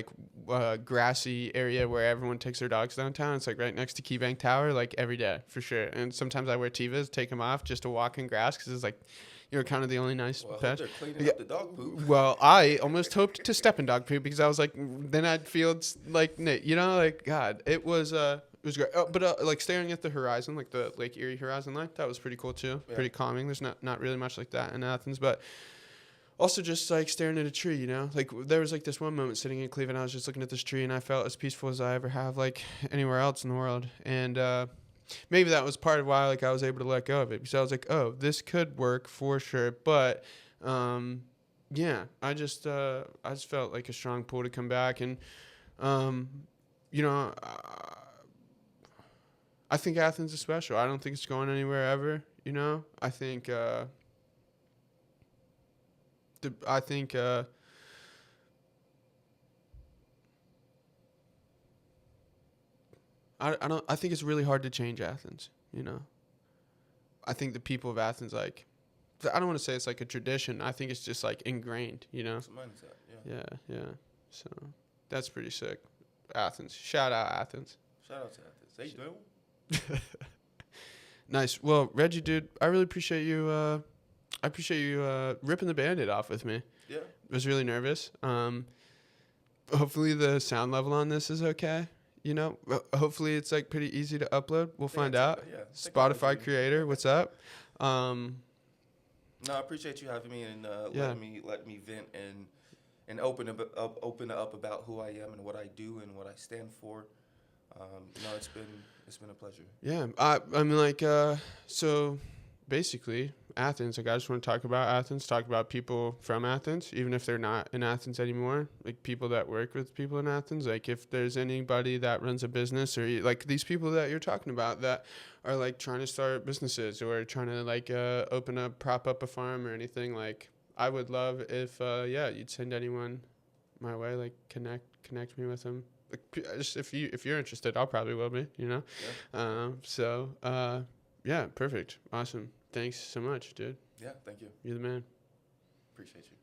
grassy area where everyone takes their dogs downtown. It's like right next to KeyBank Tower, like every day for sure. And sometimes I wear Tevas, take them off just to walk in grass because it's like, you're kind of the only nice patch. They're cleaning up the dog poop. Well, I almost hoped to step in dog poop because I was like, then I'd feel like, you know, like, God, it was great. But like staring at the horizon, like the Lake Erie horizon line, that was pretty cool too. Yeah. Pretty calming. There's not really much like that in Athens, but also just like staring at a tree, you know, like there was like this one moment sitting in Cleveland, I was just looking at this tree and I felt as peaceful as I ever have like anywhere else in the world. And, maybe that was part of why like I was able to let go of it because I was like, oh, this could work for sure. But yeah, I just felt like a strong pull to come back. And, you know, I think Athens is special. I don't think it's going anywhere ever, you know. I think I think it's really hard to change Athens, you know. I think the people of Athens, like, I don't want to say it's like a tradition. I think it's just like ingrained, you know. It's a mindset, yeah. So that's pretty sick. Athens. Shout out Athens. Shout out to Athens. They do. Nice. Well, Reggie, dude, I really appreciate you. Ripping the Band-Aid off with me. Yeah. I was really nervous. Hopefully the sound level on this is okay. You know, hopefully it's like pretty easy to upload. We'll find out. Yeah. Spotify creator, what's up? No, I appreciate you having me and letting me vent and open up about who I am and what I do and what I stand for. No, it's been a pleasure. Yeah, I mean, like, so basically, Athens. Like, I just want to talk about Athens, talk about people from Athens, even if they're not in Athens anymore. Like, people that work with people in Athens. Like, if there's anybody that runs a business or, like, these people that you're talking about that are, like, trying to start businesses or trying to, like, prop up a farm or anything, like, I would love if you'd send anyone my way, like connect me with them. Like, just if you're interested, I'll probably will be, you know. Yeah. Perfect, awesome. Thanks so much, dude. Yeah, thank you. You're the man. Appreciate you.